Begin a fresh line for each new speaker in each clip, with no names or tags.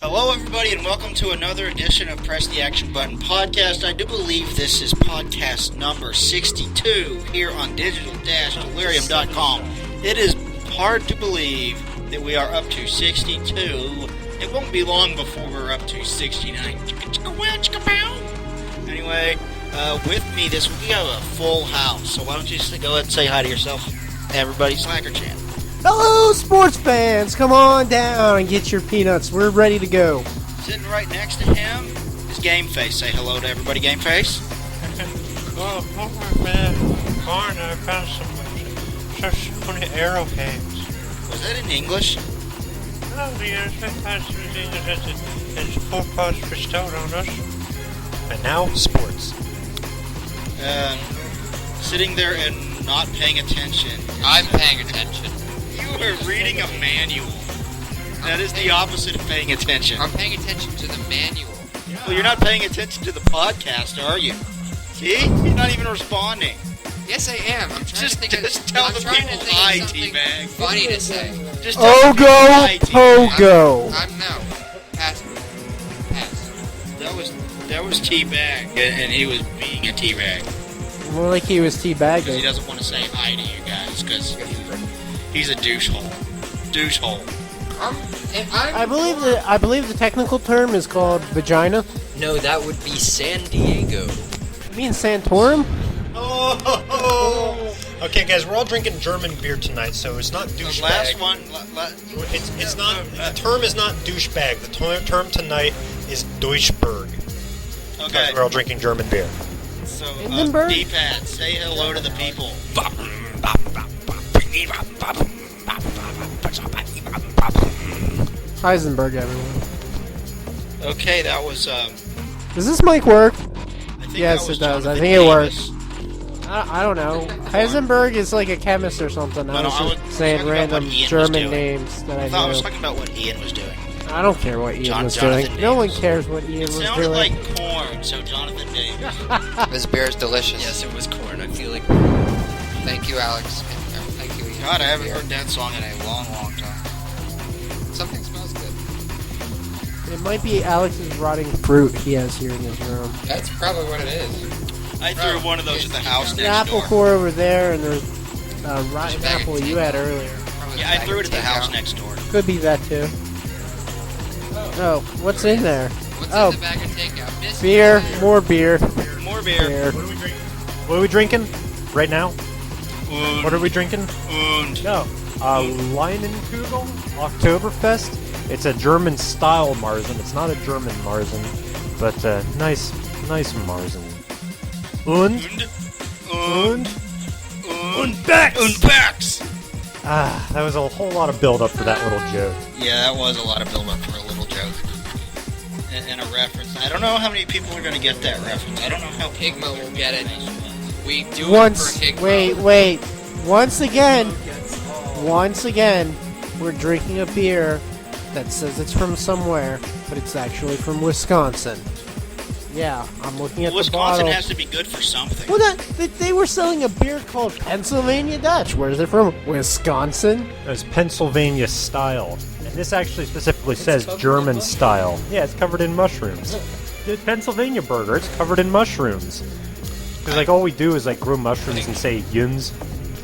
Hello, everybody, and welcome to another edition of Press the Action Button podcast. I do believe this is podcast number 62 here on digital-delirium.com. It is hard to believe that we are up to 62. It won't be long before we're up to 69. Anyway, with me this week, we have a full house. So why don't you just go ahead and say hi to yourself, everybody, Slacker Chan.
Hello, sports fans! Come on down and get your peanuts. We're ready to go.
Sitting right next to him is Game Face. Say hello to everybody, Game Face.
Oh my man, Barn, I found so many arrowheads.
Was that in English?
Oh, yes, I found some things as full parts bestowed on us.
And now, sports.
Sitting there and not paying attention.
I'm paying attention.
You are reading a manual. That is the opposite of paying attention.
I'm paying attention to the manual.
Well, you're not paying attention to the podcast, are you? See? You're not even responding.
Yes, I am. I'm trying to think
just tell the people hi, T-Bag.
Funny to say.
Just tell the people hi,
Ogo
T-Bag.
Pogo.
I'm no. Pass.
That was T-Bag, and he was being a T-Bag.
More like he was
Because he
teabagging.
doesn't want to say hi to you guys, because he's a douchehole. Douchehole.
I believe the technical term is called vagina.
No, that would be San Diego.
You mean Santorum?
Okay, guys, we're all drinking German beer tonight, so it's not douchebag.
The last one...
It's not. The term is not douchebag. The term tonight is Deutschberg.
Okay.
Because we're all drinking German beer.
So,
Hindenburg?
D-Pad, say hello to the people.
Heisenberg, everyone.
Okay, that was,
Does this mic work?
I think
Yes,
that was
it does. I
Jonathan
think it
Davis.
works. I don't know. Heisenberg is like a chemist or something. I
No,
was
I
just
was
saying
talking about
random
what Ian was
German
doing.
names that
I thought I was
I
talking about what Ian was doing.
knew. I don't care what Ian was
Jonathan
doing. No one
Davis.
cares what Ian
It
was
sounded
doing.
like corn, so Jonathan Davis.
This beer is delicious.
Yes, it was corn. I feel like
Thank you, Alex. And, thank you, Ian.
God, I
for
haven't
the beer.
heard that song in a long, long time.
Something smells good.
It might be Alex's rotting fruit he has here in his room.
That's probably what it is.
I threw one of those at the house
The
next
apple
door.
core over there, and there's a rotten
bag of
apple you had earlier.
Probably
Yeah, I
bag
threw
of
it at the house
takeout.
next door.
Could be that too. Oh, what's in there?
What's
Oh,
in the bag of takeout? This
beer, more beer.
More beer.
Beer.
What are we drinking right now?
Und,
What are we drinking?
und.
No. Leinenkugel Oktoberfest. It's a German style Marzen. It's not a German Marzen, but nice Marzen. Und Bex.
Und Bex.
That was a whole lot of build up for that little joke.
Yeah, that was a lot of build-up for a little joke. And a reference. I don't know how many people are going to get that reference. I don't know how
Higma will get it. We do
Once,
it for Higma.
wait. Once again, we're drinking a beer that says it's from somewhere, but it's actually from Wisconsin. Yeah, I'm looking at the
Wisconsin
bottle.
has to be good for something.
Well, they were selling a beer called Pennsylvania Dutch. Where is it from? Wisconsin?
It's Pennsylvania style. And this actually specifically says German style. Yeah, it's covered in mushrooms. The Pennsylvania burger, it's covered in mushrooms. Because like all we do is like grow mushrooms and say yuns.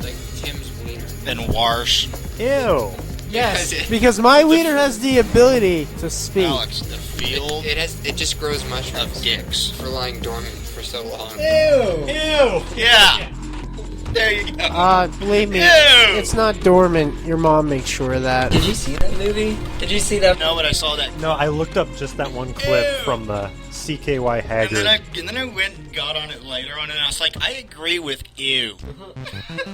Like Tim's wiener.
And Warsh.
Ew.
Yes,
Because
because my wiener has the ability to speak.
Alex, the field
It just grows
of
mushrooms
dicks.
for lying dormant for so long.
Ew.
Yeah. There you go.
Believe me,
Ew.
it's not dormant. Your mom makes sure of that.
Did you see that movie? Did you see that?
No, but I saw that.
No, I looked up just that one clip
Ew.
from CKY
And
Haggard.
then I went and got on it later on, and I was like, I agree with you.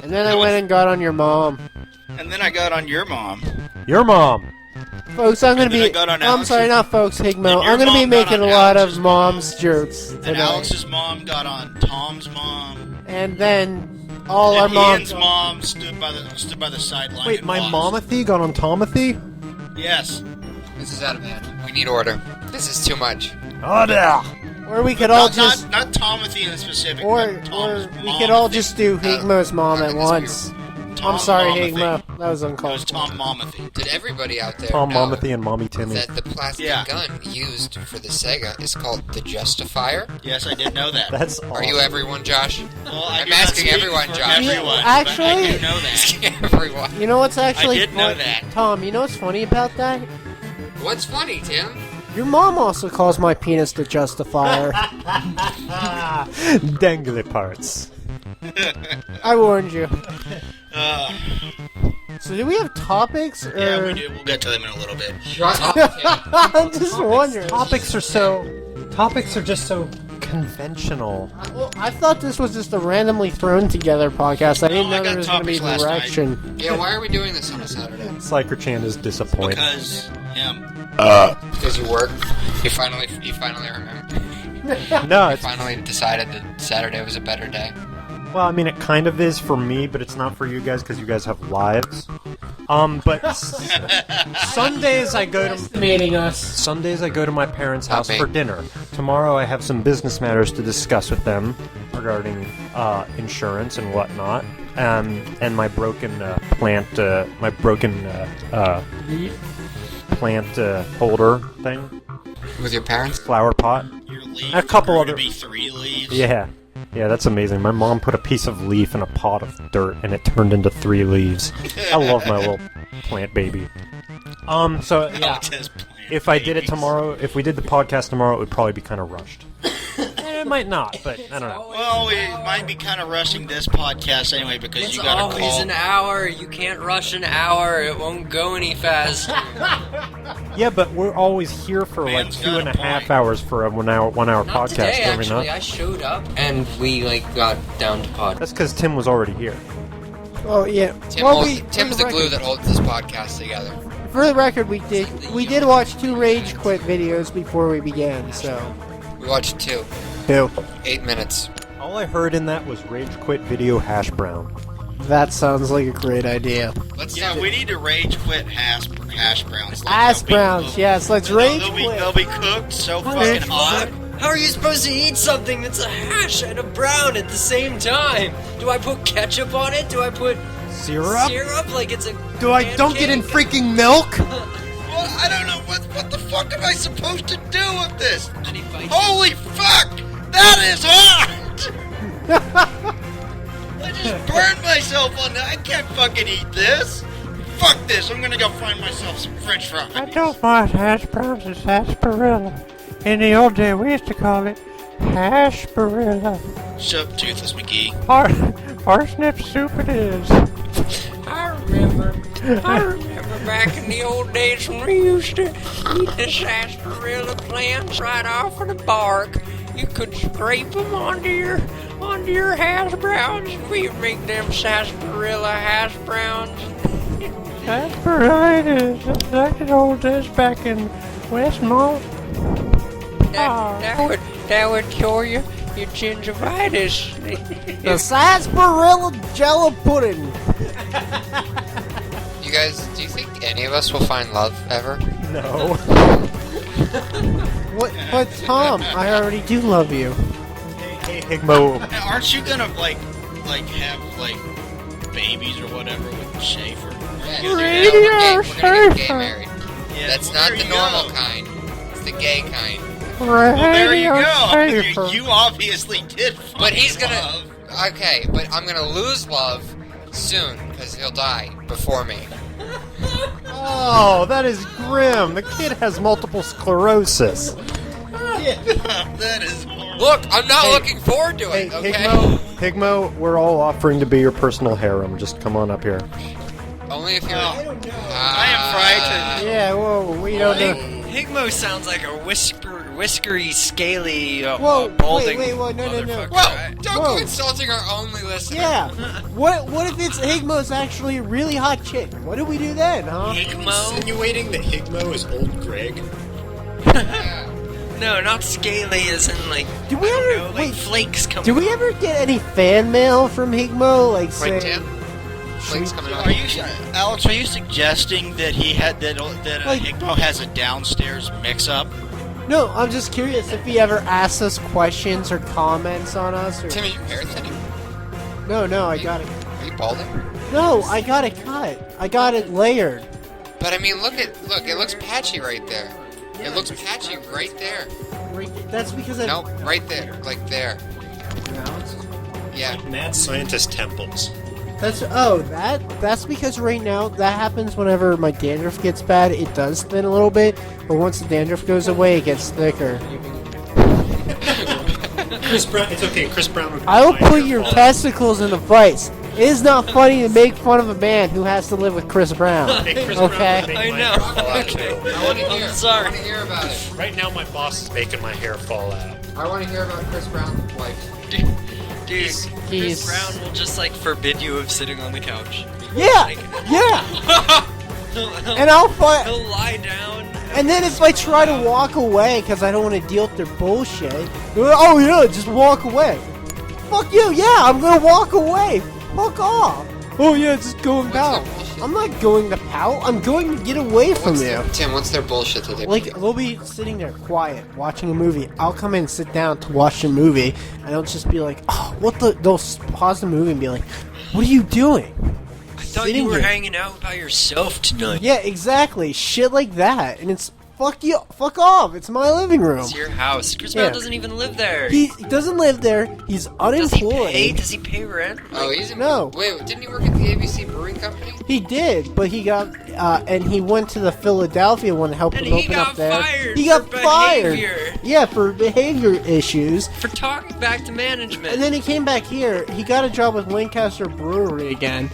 And then I went and got on your mom.
And then I got on your mom.
Your mom.
Folks, I'm gonna
And then I
be.
got on
I'm
Alex's-
sorry, not folks, Higmo.
And your
I'm gonna be
mom got
making a
on
lot
Alex's
of mom's jokes
And
tonight.
Alex's mom got on Tom's mom.
And then all our
And
moms.
Ian's mom stood by the sideline.
Wait,
and
my
watched.
Momothy got on Tomothy?
Yes.
This is out of hand. We need order. This is too much.
Order!
Or we could all
Not,
just.
not Tomothy in specific.
Or
but Tom's
we could all
Momothy.
just do Higmo's mom at
this
once.
Tom
I'm sorry,
Momothy.
Higma. That was
It was
uncalled.
Tom Momothy.
Did everybody out there
Tom
know
Momothy and Mommy Timmy.
that the plastic
Yeah.
gun used for the Sega is called the Justifier?
Yes, I did know that.
That's awesome.
Are you everyone, Josh?
Well, I
I'm
do not
asking
speak
everyone,
for
Josh.
Everyone,
Actually-
but I do know that.
Everyone.
You know what's actually
I did know that.
Tom, you know what's funny about that?
What's funny, Tim?
Your mom also calls my penis the Justifier.
Dangly parts.
I warned you.
Uh,
So do we have topics? Or...
yeah, we do. We'll get to them in a little bit.
Shut up, Tim.
I'm just wondering.
Topics are just so conventional.
Well, I thought this was just a randomly thrown together podcast. I didn't
No, I
know there
got
was going to be
topics last
direction.
Yeah, why are we doing this on a Saturday?
Sliker-chan is disappointed.
Because him.
Because you work. You finally remember.
No,
You
it's,
finally decided that Saturday was a better day.
well, I mean, it kind of is for me, but it's not for you guys because you guys have lives. But Sundays I go to
Meeting us.
Sundays I go to my parents' house
me.
for dinner. Tomorrow I have some business matters to discuss with them regarding insurance and whatnot, and my broken plant holder thing,
With your parents?
flower pot.
Your leaf
A couple
grew
other-
to be 3 leaves.
Yeah, that's amazing. My mom put a piece of leaf in a pot of dirt, and it turned into 3 leaves. I love my little plant baby. So yeah,
It says plant
if I did it
babies.
tomorrow, if we did the podcast tomorrow, it would probably be kind of rushed. It might not, but I don't know.
Well, we might be kind of rushing this podcast anyway because
It's
you got to
always
call.
an hour. You can't rush an hour. It won't go any faster.
Yeah, but we're always here for
Man's
like
got a
2.5
point.
hours for a 1 hour
Not
podcast.
today,
are we
actually.
not?
I showed up and we got down to pod.
That's because Tim was already here.
Oh yeah.
Tim's the glue that holds this podcast together.
For the record, we did watch 2 Rage Quit videos before we began. So.
We watched 2. 8 minutes.
All I heard in that was Rage Quit Video Hash Brown.
That sounds like a great idea.
Let's
Yeah,
do
we need to rage quit hash browns. Like,
Ass
they'll be
browns,
cooked.
yes. Let's rage quit.
They'll be cooked so fucking hot.
How are you supposed to eat something that's a hash and a brown at the same time? Do I put ketchup on it? Do I put
Syrup?
syrup like it's a
Don't get in
pancake?
freaking milk?
Well, I don't know what the fuck am I supposed to do with this?
And he bites
Holy fuck! That is hot! I just burned myself on that. I can't fucking eat this. Fuck this. I'm gonna go find myself some French fries.
I don't want hash browns and sarsaparilla. In the old day, we used to call it hashparilla.
Shut up, Toothless McGee.
Parsnip soup it is.
I remember back in the old days when we used to eat the sarsaparilla plants right off of the bark. You could scrape them onto your hash browns, and we'd make them sarsaparilla hash browns.
Sarsaparilla it is. It's like the old days back in Westmont. That would cure your gingivitis.
The sarsaparilla jello pudding.
You guys, do you think any of us will find love ever?
No.
What? But Tom, I already do love you.
Hey, Higmo.
Now, aren't you gonna have babies or whatever with Schaefer?
Yeah, we're gonna get gay married.
Yeah,
That's
well,
not
there
the
you
normal
go.
kind. It's the gay kind.
Well, there you
Radio
go. You obviously did.
But he's
find
gonna.
love.
Okay, but I'm gonna lose love soon because he'll die before me.
Oh, that is grim. The kid has multiple sclerosis.
That is horrible.
Look, I'm not
Hey,
looking forward to
Hey,
it. Okay.
Higmo, we're all offering to be your personal harem. Just come on up here.
Only if you're.
I am frightened.
Yeah, whoa, we don't know.
Higmo sounds like a whiskery, scaly,
Whoa,
balding
wait, no.
motherfucker,
Whoa!
right?
Don't
Whoa.
go insulting our only listener.
Yeah. What if it's Higmo's actually a really hot chick? What do we do then, huh?
Higmo?
Insinuating that Higmo is old Greg?
Yeah.
No, not scaly as in like,
Do we
I don't
ever
know, like
wait?
flakes coming
Do we ever get any fan mail from Higmo? Like
Wait,
saying,
Tim. Flakes coming
Are
out.
you, Alex? Are you suggesting that he had that
Like-
Higmo has a downstairs mix-up?
no, I'm just curious if he ever asks us questions or comments on us. Or...
Tim, is your hair thinning?
No, I got it.
Are you balding?
No, I got it cut. I got it layered.
But I mean, look, it looks patchy right there. It looks patchy right there.
That's because I...
Nope, right there, like there. Yeah.
Mad scientist temples.
That's because right now that happens whenever my dandruff gets bad. It does thin a little bit, but once the dandruff goes away, it gets thicker.
Chris Brown, it's okay. Chris Brown would.
I will put your testicles in a vice. It is not funny to make fun of a man who has to live with Chris Brown.
Hey, Chris
Okay.
Brown would make
I
my
know.
hair fall out,
Okay.
too.
I want to hear.
sorry.
I want to hear about it.
Right now, my boss is making my hair fall out.
I want to hear about Chris Brown's wife.
Dude,
He's-
Chris Brown will just like forbid you of sitting on the couch.
Yeah, and I'll fight.
He'll lie down.
And then if I try to walk away because I don't want to deal with their bullshit, oh yeah, just walk away. Fuck you, yeah, I'm gonna walk away. Fuck off. Oh yeah, just go and pout. I'm not going to pout. I'm going to get away from you.
Tim, what's their bullshit that they
Like, they'll be sitting there quiet, watching a movie. I'll come in and sit down to watch the movie, and they'll just be like, oh, what the... They'll pause the movie and be like, what are you doing?
I thought you were hanging out by yourself tonight.
Yeah, exactly. Shit like that. And it's, fuck you, fuck off. It's my living room.
It's your house. Chris Brown doesn't even live there.
He doesn't live there. He's unemployed.
Does he pay rent?
Oh, he's in.
No.
Wait, didn't he work at the ABC Brewing Company?
He did, but he got, and he went to the Philadelphia one to help
And
him
he
open
got
up there.
fired
He got
for
fired.
behavior.
Yeah, for behavior issues.
For talking back to management.
And then he came back here. He got a job with Lancaster Brewery again,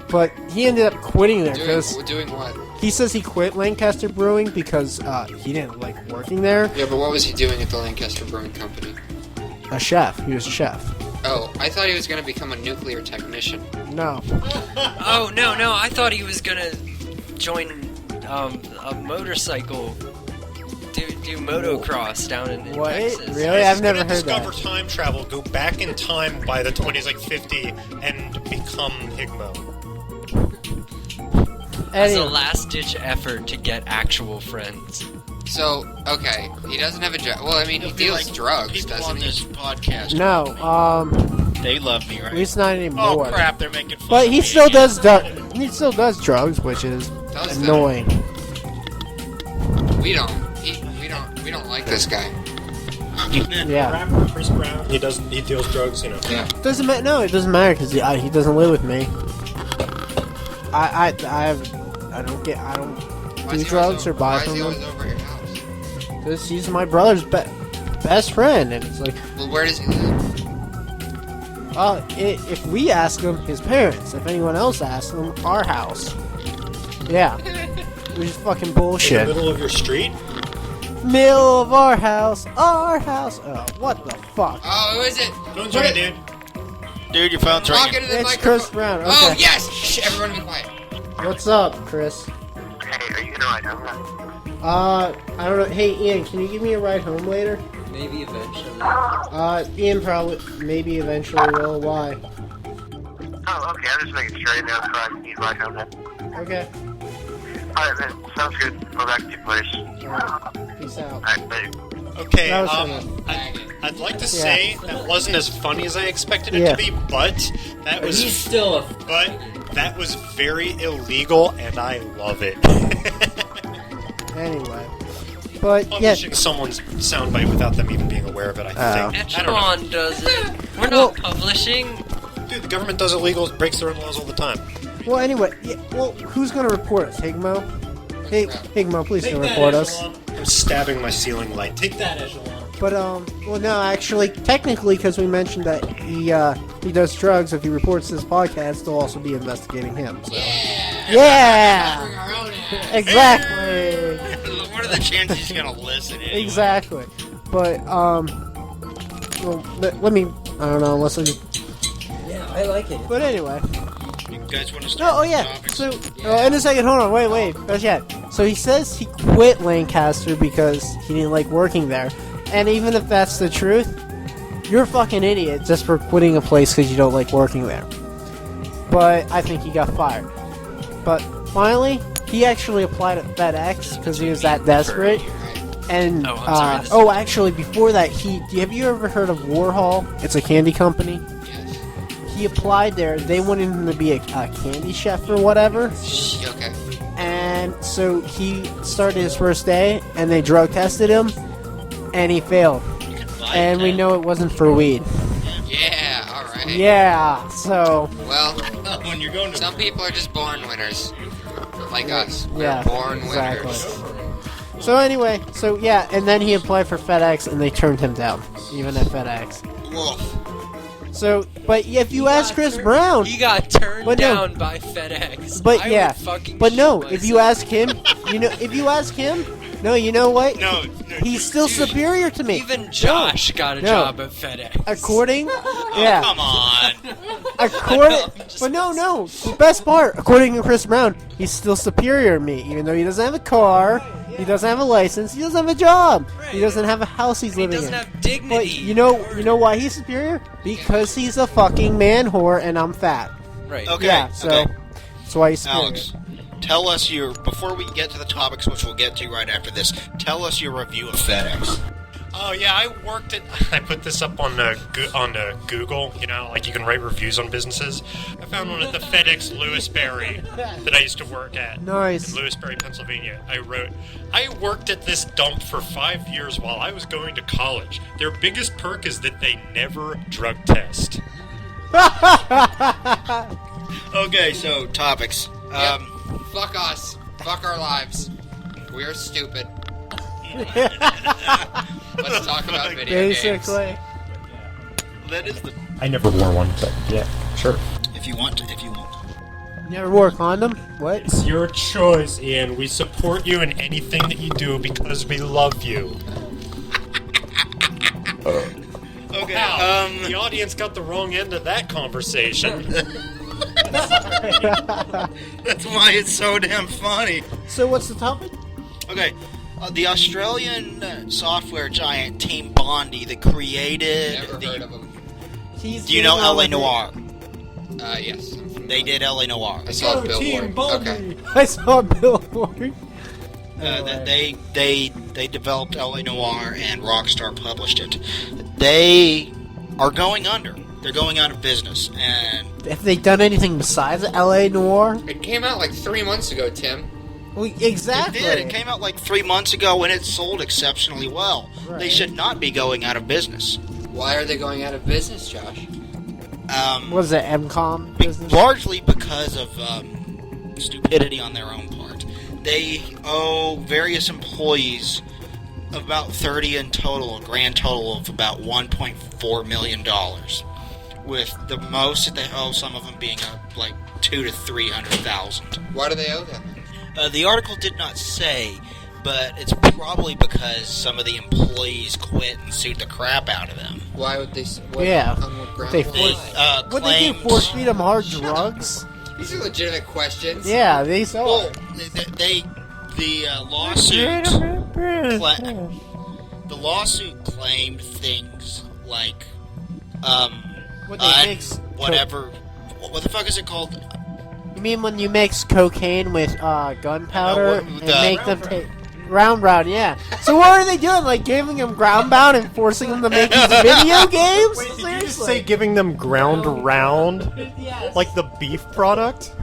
but he ended up quitting there because
Doing what?
he says he quit Lancaster Brewing because he didn't like working there.
Yeah, but what was he doing at the Lancaster Brewing Company?
A chef. He was a chef.
Oh, I thought he was going to become a nuclear technician.
No.
Oh, no, I thought he was gonna join a motorcycle, do motocross down in
What?
Texas.
Really? I've never heard
discover
that.
time travel, go back in time by the when he's like 50, and become Higmo.
As a
Anyway,
last-ditch effort to get actual friends.
So, okay, he doesn't have a job. Well, I mean, he deals drugs,
People
doesn't
on
he?
this podcast.
no.
They love me, right?
At least not anymore.
Oh crap! They're making fun.
But
of
he
me
still
again.
does. He still does drugs, which is
Does that?
annoying.
We don't. We don't like this guy.
Yeah.
Rapper Chris Brown, he deals drugs, you know.
Yeah.
Doesn't matter. No, it doesn't matter because he doesn't live with me. I don't
Why
do
is he
drugs
always
or
over-
buy
Why is
from
he
them
always over at your house?
because he's my brother's best friend, and it's like,
Well, where does he live?
if we ask him, his parents. If anyone else asks him, our house. Yeah, which is fucking
In the
bullshit.
middle of your street?
Middle of our house, our house. Oh, what the fuck?
Oh, who is it?
Phone's ringing, dude.
Dude, your phone's
Talk
ringing.
into the
It's
microphone.
Chris Brown.
Oh,
Okay.
yes! Shh, everyone be quiet.
What's up, Chris?
Hey, are you gonna ride home?
I don't know. Hey, Ian, can you give me a ride home later?
Maybe eventually.
Ian probably, maybe eventually will. Why?
Oh, okay. I'm just making sure you know so I can ride home then.
Okay.
Alright, man. Sounds good. Go back to your place.
Peace out.
Alright, later.
Okay,
That was
I'd like to say that wasn't as funny as I expected it
Yeah.
to be, but that was
still a...
but that was very illegal, and I love it.
Anyway. But, yeah.
Publishing someone's soundbite without them even being aware of it, I think. I don't know.
Echelon does it. We're
Well-
not publishing.
Dude, the government does illegals, breaks their own laws all the time.
Well, anyway. Yeah, well, who's going to report us? Higmo? Hey, Higmo, please don't report us.
I'm stabbing my ceiling light. Take that, Echelon.
But, well, no, actually, technically, because we mentioned that he does drugs, if he reports this podcast, they'll also be investigating him. So. Yeah! Exactly!
What are the chances he's gonna listen? Anyway?
Exactly. But, well, let me, I don't know, unless I just...
Yeah, I like it.
But anyway.
You guys want to
No,
start?
oh
with
yeah.
topics?
So, in a second, hold on, wait, not yet. So he says he quit Lancaster because he didn't like working there. And even if that's the truth, you're a fucking idiot just for quitting a place because you don't like working there. But I think he got fired. But finally, he actually applied at FedEx because he was that desperate. And
Oh, I'm sorry,
actually, before that, have you ever heard of Warhol? It's a candy company.
Yes.
he applied there. They wanted him to be a candy chef or whatever.
Okay.
And so he started his first day, and they drug tested him, and he failed. And we know it wasn't for weed.
Yeah, alright.
Yeah, so...
Well,
when you're going to
some people are just born winners. Like us. We're
Yeah,
born
exactly.
winners.
So anyway, and then he applied for FedEx, and they turned him down, even at FedEx.
Woof.
So, but if you ask Chris Brown...
He got turned
But no.
down by FedEx.
But
I
yeah,
would fucking
but no,
shit
if you
myself.
ask him, no, you know what?
No,
He's still superior to me.
Even Josh got a
No.
job at FedEx.
According,
oh, come on.
but no. The best part, according to Chris Brown, he's still superior to me, even though he doesn't have a car, he doesn't have a license, he doesn't have a job, he doesn't have a house he's
He
living
doesn't
in.
have dignity.
But you know why he's superior? Because he's a fucking man whore and I'm fat.
Right.
Okay,
Yeah, so
okay.
that's why he's superior.
Alex, tell us before we get to the topics, which we'll get to right after this, tell us your review of FedEx.
Oh yeah, I put this up on Google. You know, like you can write reviews on businesses. I found one at the FedEx Lewisberry that I used to work at.
Nice.
Lewisberry, Pennsylvania. I worked at this dump for 5 years while I was going to college. Their biggest perk is that they never drug test.
Okay, so topics.
Yep. Fuck us. Fuck our lives. We're stupid. Let's talk about video games.
Basically.
That is the...
I never wore one, but yeah, sure.
If you want.
Never wore a condom? What?
It's your choice, Ian. We support you in anything that you do because we love you.
Okay,
Wow, the audience got the wrong end of that conversation.
that's why it's so damn funny.
So what's the topic?
Okay, the Australian software giant Team Bondi that created...
Never heard of them.
Do you know LA Noire?
Yes.
They did LA Noire.
I saw a billboard. Okay.
I saw a billboard.
They developed LA Noire and Rockstar published it. They are going under. They're going out of business. And
Have they done anything besides LA Noire?
It came out like 3 months ago, Tim.
Well, exactly.
it did. It came out like 3 months ago and it sold exceptionally well.
Right.
They should not be going out of business.
Why are they going out of business, Josh?
What is it, MCOM business?
Largely because of stupidity on their own part. They owe various employees about 30 in total, a grand total of about $1.4 million. With the most that they owe, some of them being like $200,000 to $300,000.
Why do they owe that?
The article did not say, but it's probably because some of the employees quit and sued the crap out of them.
Why would they?
Yeah.
On what ground?
They
They
What they do?
claimed...
Force feed them hard drugs?
These are legitimate questions.
Yeah, they saw.
Well, the lawsuit... The lawsuit claimed things like,
What they mix?
whatever. What the fuck is it called?
You mean when you mix cocaine with gunpowder
No,
and
the-
make them take round, yeah. So what are they doing? Like giving them ground and forcing them to make these video games?
Wait, did you just
Seriously?
say giving them ground round? Like the beef product?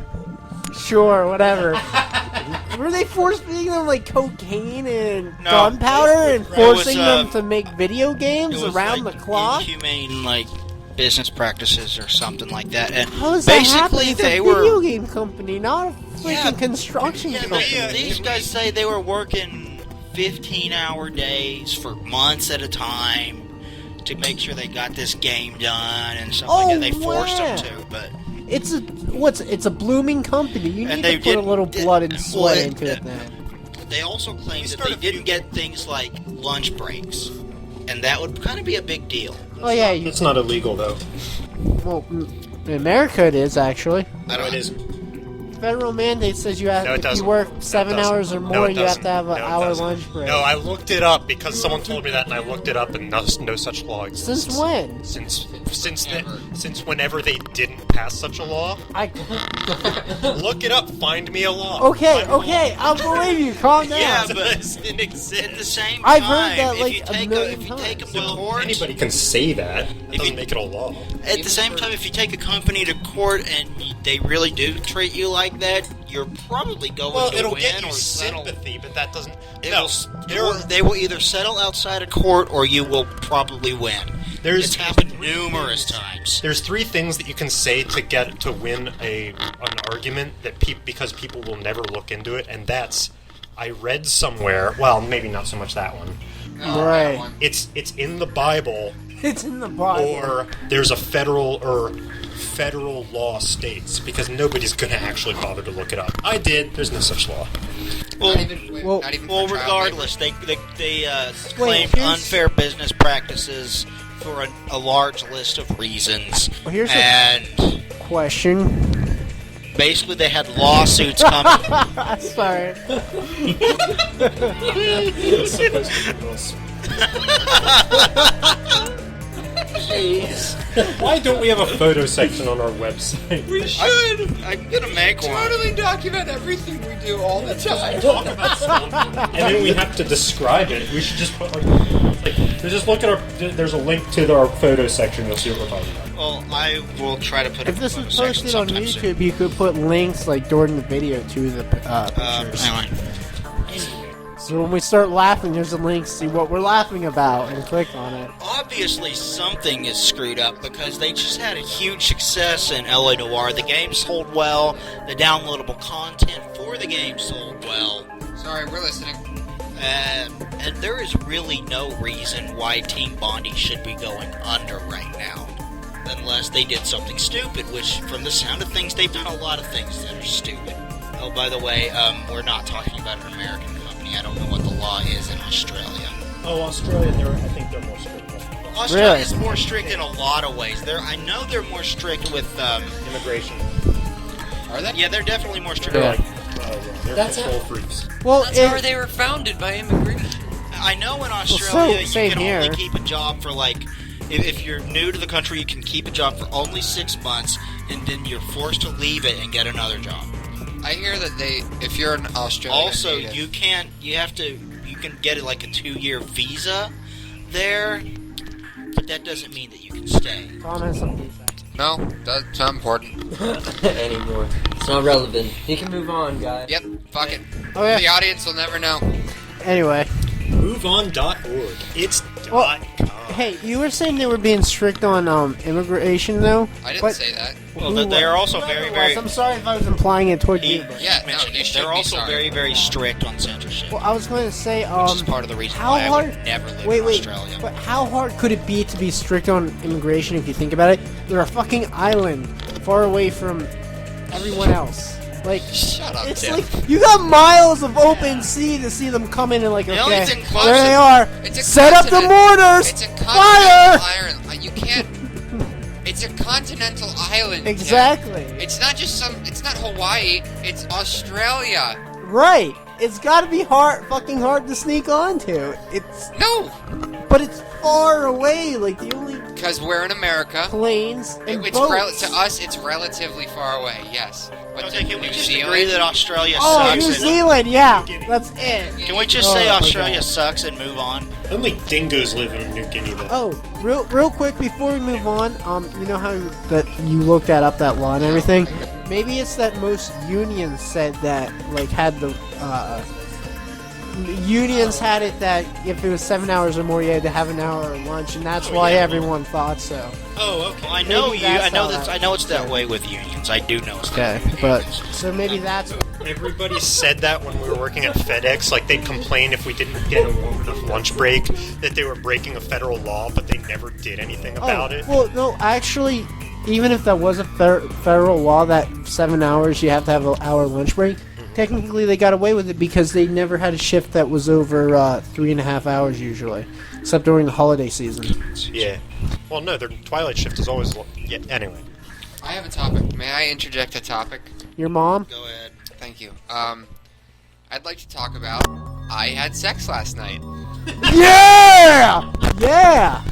Sure, whatever. Were they force feeding them like cocaine and
No,
gunpowder and
it was,
forcing them to make video games
It was
around
like
the clock?
inhumane, like, business practices or something like that. And
How is that
basically
happening? It's
they
a
were...
video game company, not a freaking
Yeah,
construction
Yeah,
company.
these guys say they were working 15-hour days for months at a time to make sure they got this game done and stuff like that. They forced them to, but...
It's a blooming company. You
And
need
they
to put a
didn't-
little blood and
well,
sweat
it-
into it then.
They also claimed that they didn't get things like lunch breaks, and that would kind of be a big deal.
Oh yeah, you,
It's not illegal though.
well, in America it is actually.
I don't
It is.
federal mandate says you have
No, it
if you
doesn't.
work
No, it
7
doesn't.
hours or
No,
more,
it
you have
doesn't.
to have an
No, it
hour
doesn't.
lunch break.
No, I looked it up because someone told me that, and I looked it up, and no such law exists.
Since when?
Since whenever they didn't pass such a law. Look it up. Find me a law.
Okay,
Find me a
okay,
law.
I'll believe you. Calm down.
Yeah, but
It exists.
at the same time,
I've heard that,
if
like,
you
a
take
million
if you take
times.
them to court,
Anybody can say that. It doesn't make it a law.
at the same time, if you take a company to court and they really do treat you like that, you're probably going
Well,
to
it'll
win
get you
or settle.
sympathy, but that doesn't.
It
No,
they will either settle outside of court or you will probably win. It's happened numerous times.
There's 3 things that you can say to win an argument that because people will never look into it, and that's I read somewhere. Well, maybe not so much that one.
Right.
It's in the Bible,
It's in the Bible.
or there's a federal law states, because nobody's going to actually bother to look it up. I did. There's no such law.
Well,
Not even for child
regardless, they claimed
here's-
unfair business practices for a large list of reasons,
Well, here's
and
question.
basically they had lawsuits coming.
Sorry.
Why don't we have a photo section on our website?
We should
I'm gonna make one.
totally document everything we do all the time.
And then we have to describe it. We should just put
Just look at our. There's a link to our photo section. You'll see what we're talking about.
Well, I will try to put.
If
a
this
photo
was
section
posted on
sometime soon.
YouTube, you could put links like during the video to the pictures.
Anyway.
So when we start laughing, there's a link to see what we're laughing about and click on it.
Obviously, something is screwed up because they just had a huge success in LA Noire. The game sold well. The downloadable content for the game sold well.
Sorry, we're listening.
And there is really no reason why Team Bondi should be going under right now. Unless they did something stupid, which, from the sound of things, they've done a lot of things that are stupid. Oh, by the way, we're not talking about an American company. I don't know what the law is in Australia.
Oh, Australia. I think they're more strict.
Australia is more strict in a lot of ways. I know they're more strict with
Immigration.
Are they?
Yeah, they're definitely more strict.
They're they're
That's
control freaks.
Well,
That's how they were founded, by immigration.
I know in Australia
same
you can
here.
only keep a job for if you're new to the country, you can keep a job for only 6 months, and then you're forced to leave it and get another job.
I hear that if you're an Australian
Also,
native,
you can get it like a 2-year visa there, but that doesn't mean that you can stay.
Tom has something to say.
No, that's not important.
Anymore. It's not relevant. You can move on, guys.
Yep, fuck it.
Oh, yeah.
The audience will never know.
Anyway,
MoveOn.org. It's
Well,
.com.
hey, you were saying they were being strict on immigration, though.
I didn't
but
say that.
Well, they are also very, very.
I'm sorry if I was implying it toward you. But.
Yeah, no,
mentioned
you
it.
should
They're
be
also
sorry.
very, very strict on censorship,
Well, I was going to say,
which is part of the reason
how
why I
hard?
would never live
wait,
in Australia.
but how hard could it be to be strict on immigration if you think about it? They're a fucking island, far away from everyone else. Like,
Shut up,
it's
Tim.
like you got miles of open sea to see them come in and like,
The only
okay,
thing
there they are.
It's a
Set up the
continent-
mortars.
It's a
Fire!
continental island. You can't. It's a continental island. Tim.
Exactly.
It's not just It's not Hawaii. It's Australia.
Right. It's got to be fucking hard to sneak onto.
No,
But it's far away. Like the only
because we're in America.
planes and
It's
boats.
to us, it's relatively far away. Yes, but
Okay,
to
can we
New
just
Zealand,
agree that Australia
Oh,
sucks?
New
and-
Zealand. Yeah, that's it.
Can we just say
Oh,
Australia
okay.
sucks and move on?
Only dingoes live in New Guinea, though.
Oh, real quick before we move on, you know how that you looked that up law and everything? Maybe it's that most unions said that, like, had the, unions had it that if it was 7 hours or more, you had to have an hour of lunch, and that's why everyone thought so.
Oh, okay.
Well, I know
Maybe
you. I
that's
know
how
that.
that-
I know it's that way with unions. I do know it's that way with
but
unions.
so maybe that's
Everybody said that when we were working at FedEx. Like, they'd complain if we didn't get enough lunch break that they were breaking a federal law, but they never did anything about it.
Well, no, actually, even if that was a federal law that 7 hours you have to have an hour lunch break, technically they got away with it because they never had a shift that was over 3.5 hours usually, except during the holiday season.
Yeah. Well, no, their twilight shift is always. Yeah. Anyway.
I have a topic. May I interject a topic?
Your mom?
Go ahead.
Thank you. I'd like to talk about I had sex last night.
Yeah! Yeah!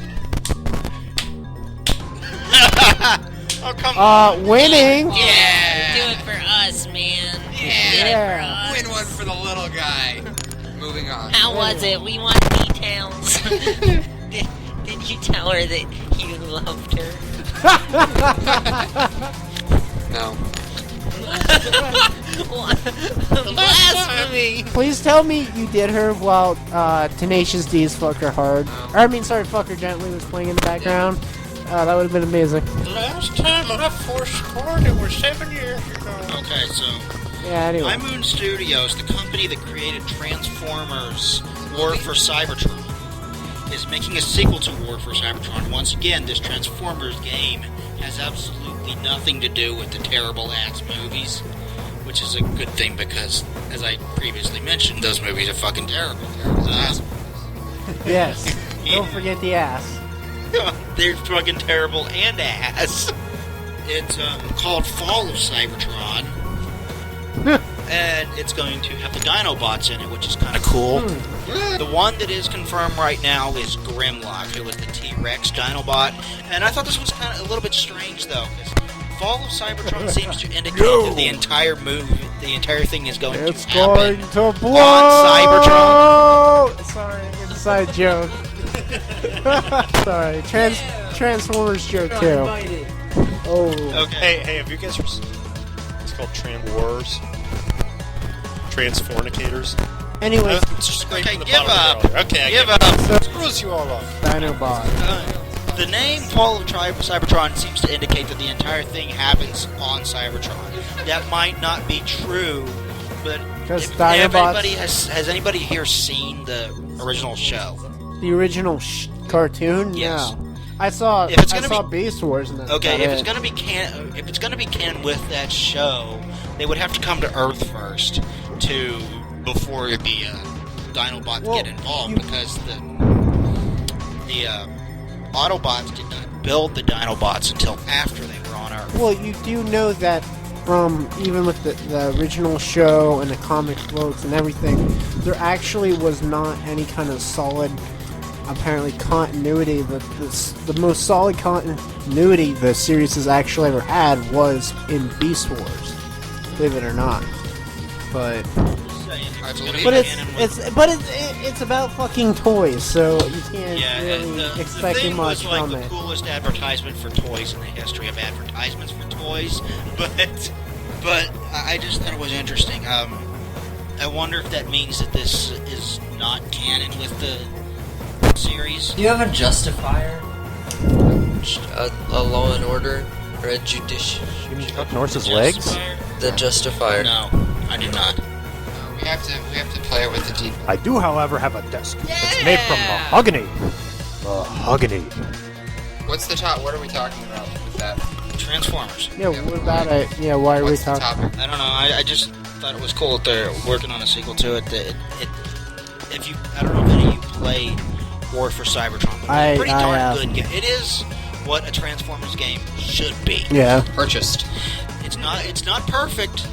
Oh, come on.
Winning!
Yeah!
Do it for us, man.
Yeah.
Win one for the little guy. Moving on.
How was it? We want details. did you tell her that you loved her?
No.
Blasphemy!
Please tell me you did her while Tenacious D's Fuck Her Hard. Fuck Her Gently was playing in the background. That would have been amazing.
The last time I forscored it was 7 years ago.
Okay, so
Yeah, anyway.
My Moon Studios, the company that created Transformers War for Cybertron, is making a sequel to War for Cybertron. Once again, this Transformers game has absolutely nothing to do with the terrible-ass movies, which is a good thing because, as I previously mentioned, those movies are fucking terrible.
Yes. Don't forget the ass.
They're fucking terrible and ass. It's called Fall of Cybertron. And it's going to have the Dinobots in it, which is kind of cool. The one that is confirmed right now is Grimlock, who was the T-Rex Dinobot. And I thought this was kind of a little bit strange, though, because Fall of Cybertron seems to indicate that the entire thing is going to happen
to blow!
on Cybertron.
Sorry, inside joke. Sorry, Transformers joke too. Oh.
Okay.
Hey, have you guys heard? It's called Trans Wars. Transfornicators.
Anyways,
Okay, give up.
Okay, I
Give
up.
up.
Screws you all up.
Dinobot.
The name Fall of Cybertron seems to indicate that the entire thing happens on Cybertron. That might not be true, but
Because
if
Dinobots,
has anybody here seen the original show?
the original cartoon.
Yes.
No. I saw.
If it's
I
gonna
saw
be-
Beast Wars. And that's
Okay,
about
if it's
it.
gonna be canon with that show, they would have to come to Earth first before the Dinobots
Well,
get involved,
you-
because the Autobots did not build the Dinobots until after they were on Earth.
Well, you do know that from even with the original show and the comic books and everything, there actually was not any kind of solid, apparently, continuity. The most solid continuity the series has actually ever had was in Beast Wars, believe it or not. But
I believe
but
it.
it's about fucking toys, so you can't
Yeah,
really
the
expect
thing
much
was like
from
the
it.
coolest advertisement for toys in the history of advertisements for toys, but I just thought it was interesting. I wonder if that means that this is not canon with the series.
Do you have a justifier? A Law and Order? Or a judicial?
You mean cut Norse's legs?
The justifier.
No, I do not.
We have to play it with the deep.
I do, however, have a desk. It's made from mahogany. Mahogany.
What's the top? What are we talking about with that?
Transformers.
Yeah, what about it? Yeah, why are we
What's the
talking?
topic?
I don't know. I just thought it was cool that they're working on a sequel to it. I don't know if any of you played War for Cybertron, but it's a pretty darn
have.
good game. It is what a Transformers game should be.
Yeah.
Purchased.
It's not perfect,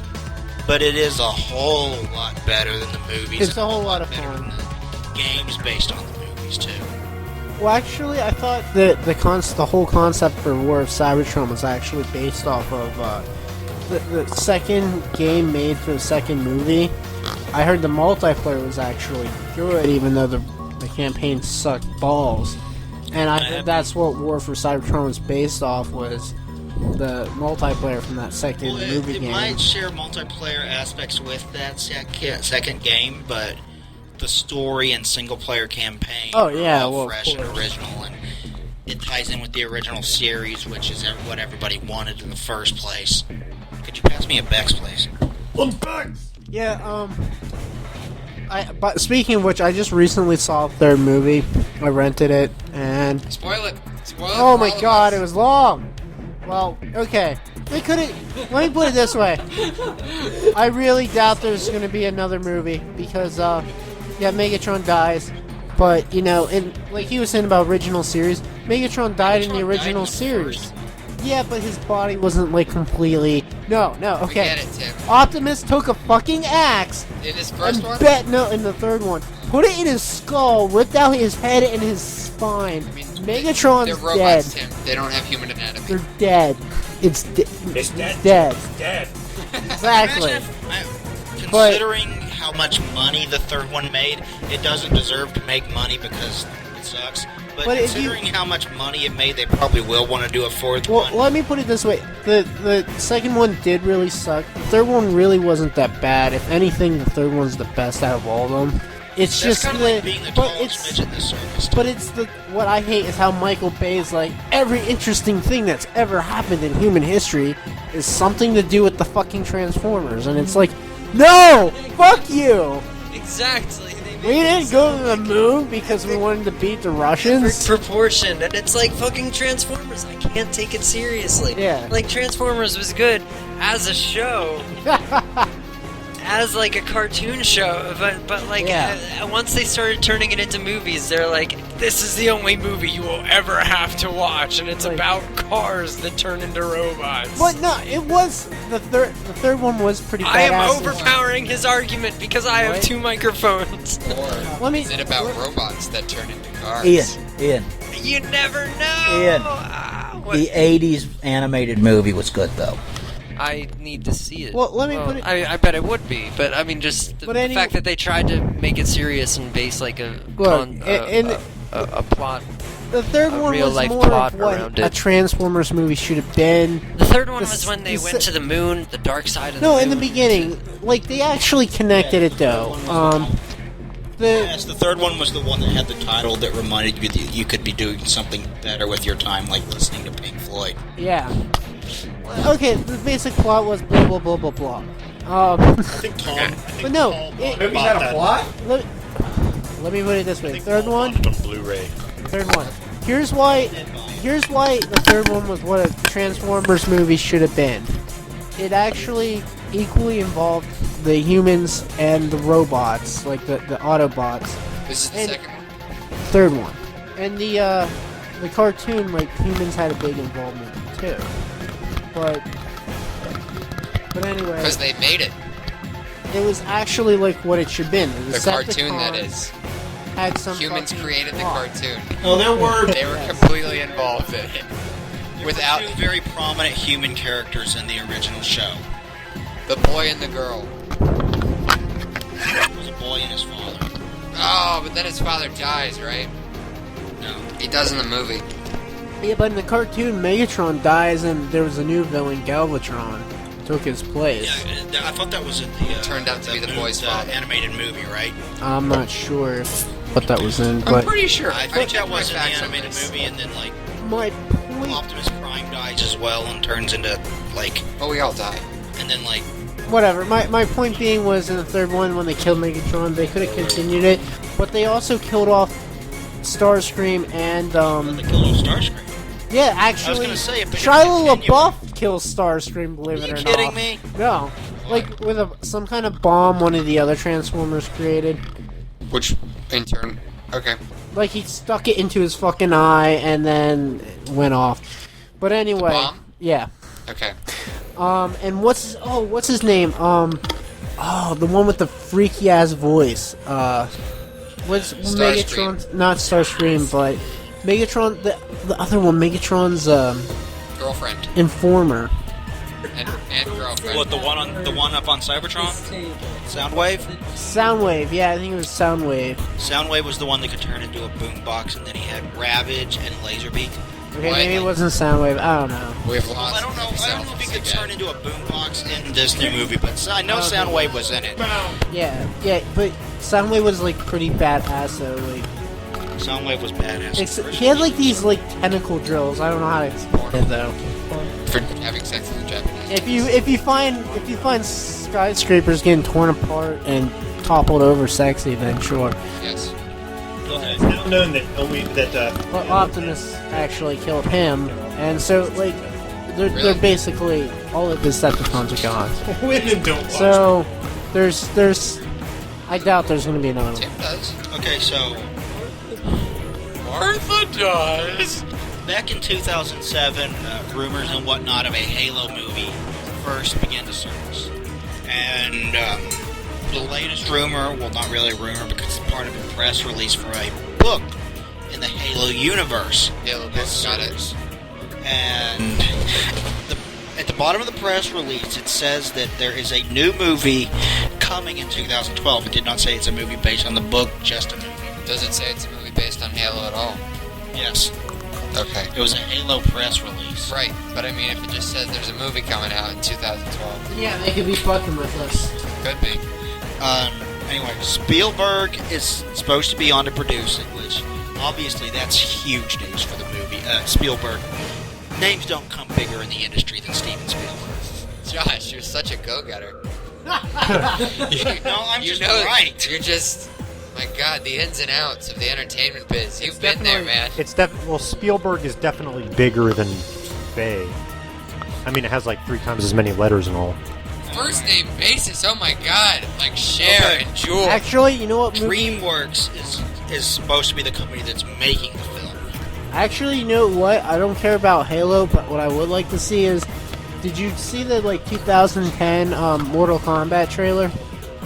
but it is a whole lot better than the movies.
It's a
and
whole lot of
better
fun.
than the games based on the movies too.
Well, actually, I thought that the whole concept for War of Cybertron was actually based off of the second game made for the second movie. I heard the multiplayer was actually good, even though the campaign sucked balls. And I heard that's what War for Cybertron was based off, was the multiplayer from that second movie
It
game.
might share multiplayer aspects with that second game, but the story and single player campaign
Oh, yeah,
are all
well, of
fresh and
course.
original, and it ties in with the original series, which is what everybody wanted in the first place. Could you pass me a Bex, please?
Yeah, but speaking of which, I just recently saw their movie. I rented it, and
Spoil it. Spoil it.
oh
for
my
all of
god,
us.
it was long. Well, okay. Let me put it this way. I really doubt there's going to be another movie because, Megatron dies. But, and like he was saying about original series, Megatron died in the
Megatron died
original
in the
series.
first.
Yeah, but his body wasn't like completely. No,
We
okay.
get it, Tim.
Optimus took a fucking axe
In his first
and
one?
no, in the third one, put it in his skull, ripped out his head and his spine.
I mean,
Megatron's
they're robots,
dead.
Tim. They don't have human anatomy.
They're dead. It's
It's dead.
dead.
It's dead.
Exactly.
Considering how much money the third one made, it doesn't deserve to make money because it sucks. But
if you-
considering how much money it made, they probably will want to do a fourth
Well,
one.
let me put it this way: the second one did really suck. The third one really wasn't that bad. If anything, the third one's the best out of all of them. It's
That's
just
kind of like being the
but
tallest
it's
midget in the circus.
but it's the what I hate is how Michael Bay is like every interesting thing that's ever happened in human history is something to do with the fucking Transformers, and it's like, no, fuck you.
Exactly. They
We
made
didn't
it
go to
so
the moon because we wanted to beat the Russians.
proportion, and it's like fucking Transformers. I can't take it seriously.
Yeah.
Like Transformers was good as a show, as like a cartoon show, but like
Yeah.
once they started turning it into movies, they're like, this is the only movie you will ever have to watch, and it's
Like-
about cars that turn into robots.
But no, it was the third. The third one was pretty badass.
I am overpowering his argument because I have
What?
2 microphones.
Or
Let me-
is it about robots that turn into cars?
Ian,
You never know.
Ian.
What?
the 80s animated movie was good, though.
I need to see it.
Well, let me put it-
I bet it would be, but I mean, just the,
But
the fact that they tried to make it serious and base like a
Look, and-
a plot.
The third
a
one was
real-life
more
plot
of what
around
a
it.
Transformers movie should have been.
The third one
The
was when
s-
they
the
went
s-
to the moon, the dark side of the
No,
moon.
in the beginning, like they actually connected it though.
Yes, the third one was the one that had the title that reminded you that you could be doing something better with your time, like listening to Pink Floyd.
Yeah. Okay, the basic plot was blah blah blah blah blah.
I think Tom.
But no,
Movie's had a plot?
let me put it this way: third one,
On Blu-ray.
third one. Here's why the third one was what a Transformers movie should have been. It actually equally involved the humans and the robots, like the Autobots.
This is the
And-
second one.
Third one, and the cartoon, like humans had a big involvement too. But anyway,
Because they made it.
it was actually like what it should have been. It was
The cartoon, that
Decepticons
is.
had some
Humans
fucking
created the
plot.
cartoon.
Well, there were
They were completely involved in it. Without
two very prominent human characters in the original show.
the boy and the girl.
It was a boy and his father.
Oh, but then his father dies, right?
No.
He does in the movie.
Yeah, but in the cartoon, Megatron dies, and there was a new villain, Galvatron, took his place.
Yeah, I thought that was in the
Turned out to be the boy's father.
animated movie, right?
I'm not sure what that was in,
I'm
but
pretty sure.
I think that was in the
facts on
animated
this.
movie, and then like
my point.
Optimus Prime dies as well and turns into like,
Oh, we all die.
and then like
Whatever. My point being was in the third one when they killed Megatron, they could have continued it, but they also killed off Starscream and
they killed off Starscream.
yeah, actually,
gonna say, if they're
Shia
gonna continue
LaBeouf kills Starscream. Believe
Are
it
you
or
kidding
not.
me?
No, like with some kind of bomb one of the other Transformers created.
Which, in turn, okay.
Like he stuck it into his fucking eye and then it went off. But anyway,
bomb?
yeah.
Okay.
And what's his name? The one with the freaky ass voice. What's
Starscream.
Megatron? Not Starscream, but Megatron. The other one, Megatron's
Girlfriend.
informer.
And girlfriend.
What, the one up on Cybertron? Soundwave?
Soundwave. Yeah, I think it was Soundwave.
Soundwave was the one that could turn into a boombox, and then he had Ravage and Laserbeak.
Okay,
What?
maybe it wasn't Soundwave. I don't know.
We've lost.
I don't know if he could turn into a boombox in this new movie, but I know
Okay.
Soundwave was in it.
Yeah, but Soundwave was like pretty badass though. Like
Soundwave was badass.
he had like these like tentacle drills. I don't know how to explain it though.
For having sex with a Japanese.
If you find skyscrapers getting torn apart and toppled over sexy, then sure.
Yes.
It's now known that
But Optimus actually killed him, and so like they're
Really?
basically all of the Decepticons are gone.
women don't watch.
So there's I doubt there's gonna be another one.
Tim does.
Okay, so
Martha does.
back in 2007, rumors and whatnot of a Halo movie first began to surface. And the latest rumor, well, not really a rumor because it's part of a press release for a book in the Halo universe.
Halo book, got it.
And at the bottom of the press release, it says that there is a new movie coming in 2012. It did not say it's a movie based on the book, just a movie.
Does it say it's a movie based on Halo at all?
Yes.
Okay.
It was a Halo press release.
Right, but I mean, if it just says there's a movie coming out in 2012.
Yeah, they could be fucking with us.
Could be.
Anyway, Spielberg is supposed to be on to produce it, which obviously that's huge news for the movie. Spielberg. Names don't come bigger in the industry than Steven Spielberg.
Josh, you're such a go-getter.
No, I'm just right.
You're just... My God, the ins and outs of the entertainment biz. You've been there, man.
Well, Spielberg is definitely bigger than Bay. I mean, it has like 3 times as many letters and all.
First name basis, oh my God. Like Cher and Jewel.
Actually, you know what movie?
DreamWorks is supposed to be the company that's making the film.
Actually, you know what? I don't care about Halo, but what I would like to see is... Did you see the, 2010 Mortal Kombat trailer?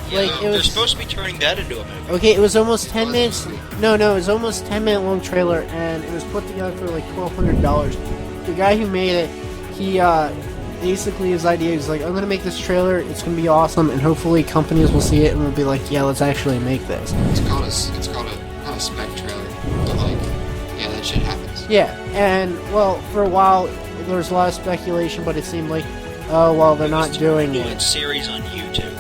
Yeah, they're supposed to be turning that into a movie.
Okay, it was almost 10 minutes... No, it was almost 10-minute long trailer, and it was put together for, $1,200. The guy who made it, he, basically his idea is I'm going to make this trailer, it's going to be awesome, and hopefully companies will see it and will be like, yeah, let's actually make this.
It's called a, not a spec trailer, but yeah, that shit happens.
Yeah, and, well, for a while, there was a lot of speculation, but it seemed like, oh, well, they're not doing it.
It's series on YouTube.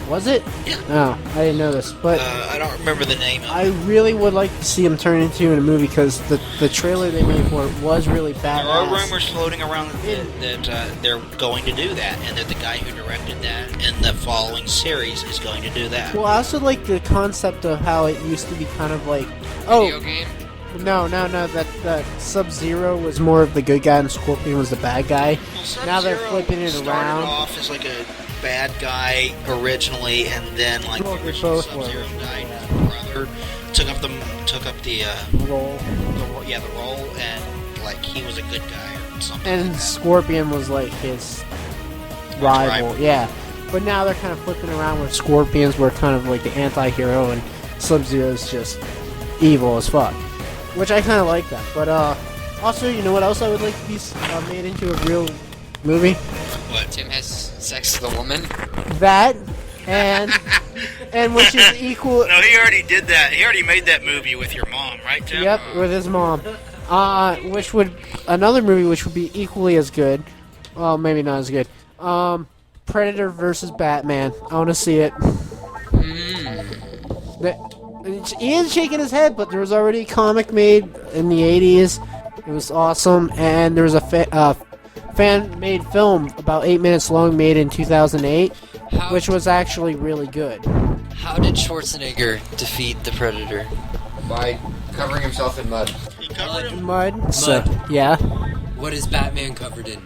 Was it?
Yeah.
No, I didn't know this, but...
I don't remember the name of it.
I really would like to see them turn into a movie, because the trailer they made for it was really badass.
There are rumors floating around that they're going to do that, and that the guy who directed that in the following series is going to do that.
Well, I also like the concept of how it used to be kind of like...
Video game?
No, that Sub-Zero was more of the good guy and Scorpion was the bad guy.
Well,
now they're flipping it around.
Started off as a bad guy originally, and then the original Sub-Zero died. His brother took up the
role.
The role, and he was a good guy or something.
And Scorpion was his rival. Yeah, but now they're kind of flipping around where Scorpions were kind of the anti-hero, and Sub-Zero's just evil as fuck. Which I kind of like that. But also, you know what else I would like to be made into a real movie?
What? Tim has sex with a woman?
That, and which is equal...
No, he already did that. He already made that movie with your mom, right, Tim?
Yep, with his mom. Another movie which would be equally as good. Well, maybe not as good. Predator versus Batman. I want to see it. Ian's shaking his head, but there was already a comic made in the 80s. It was awesome, and there was a fan-made film about 8 minutes long made in 2008, which was actually really good.
How did Schwarzenegger defeat the Predator?
By covering himself in mud.
He covered him.
Mud. So, yeah.
What is Batman covered in?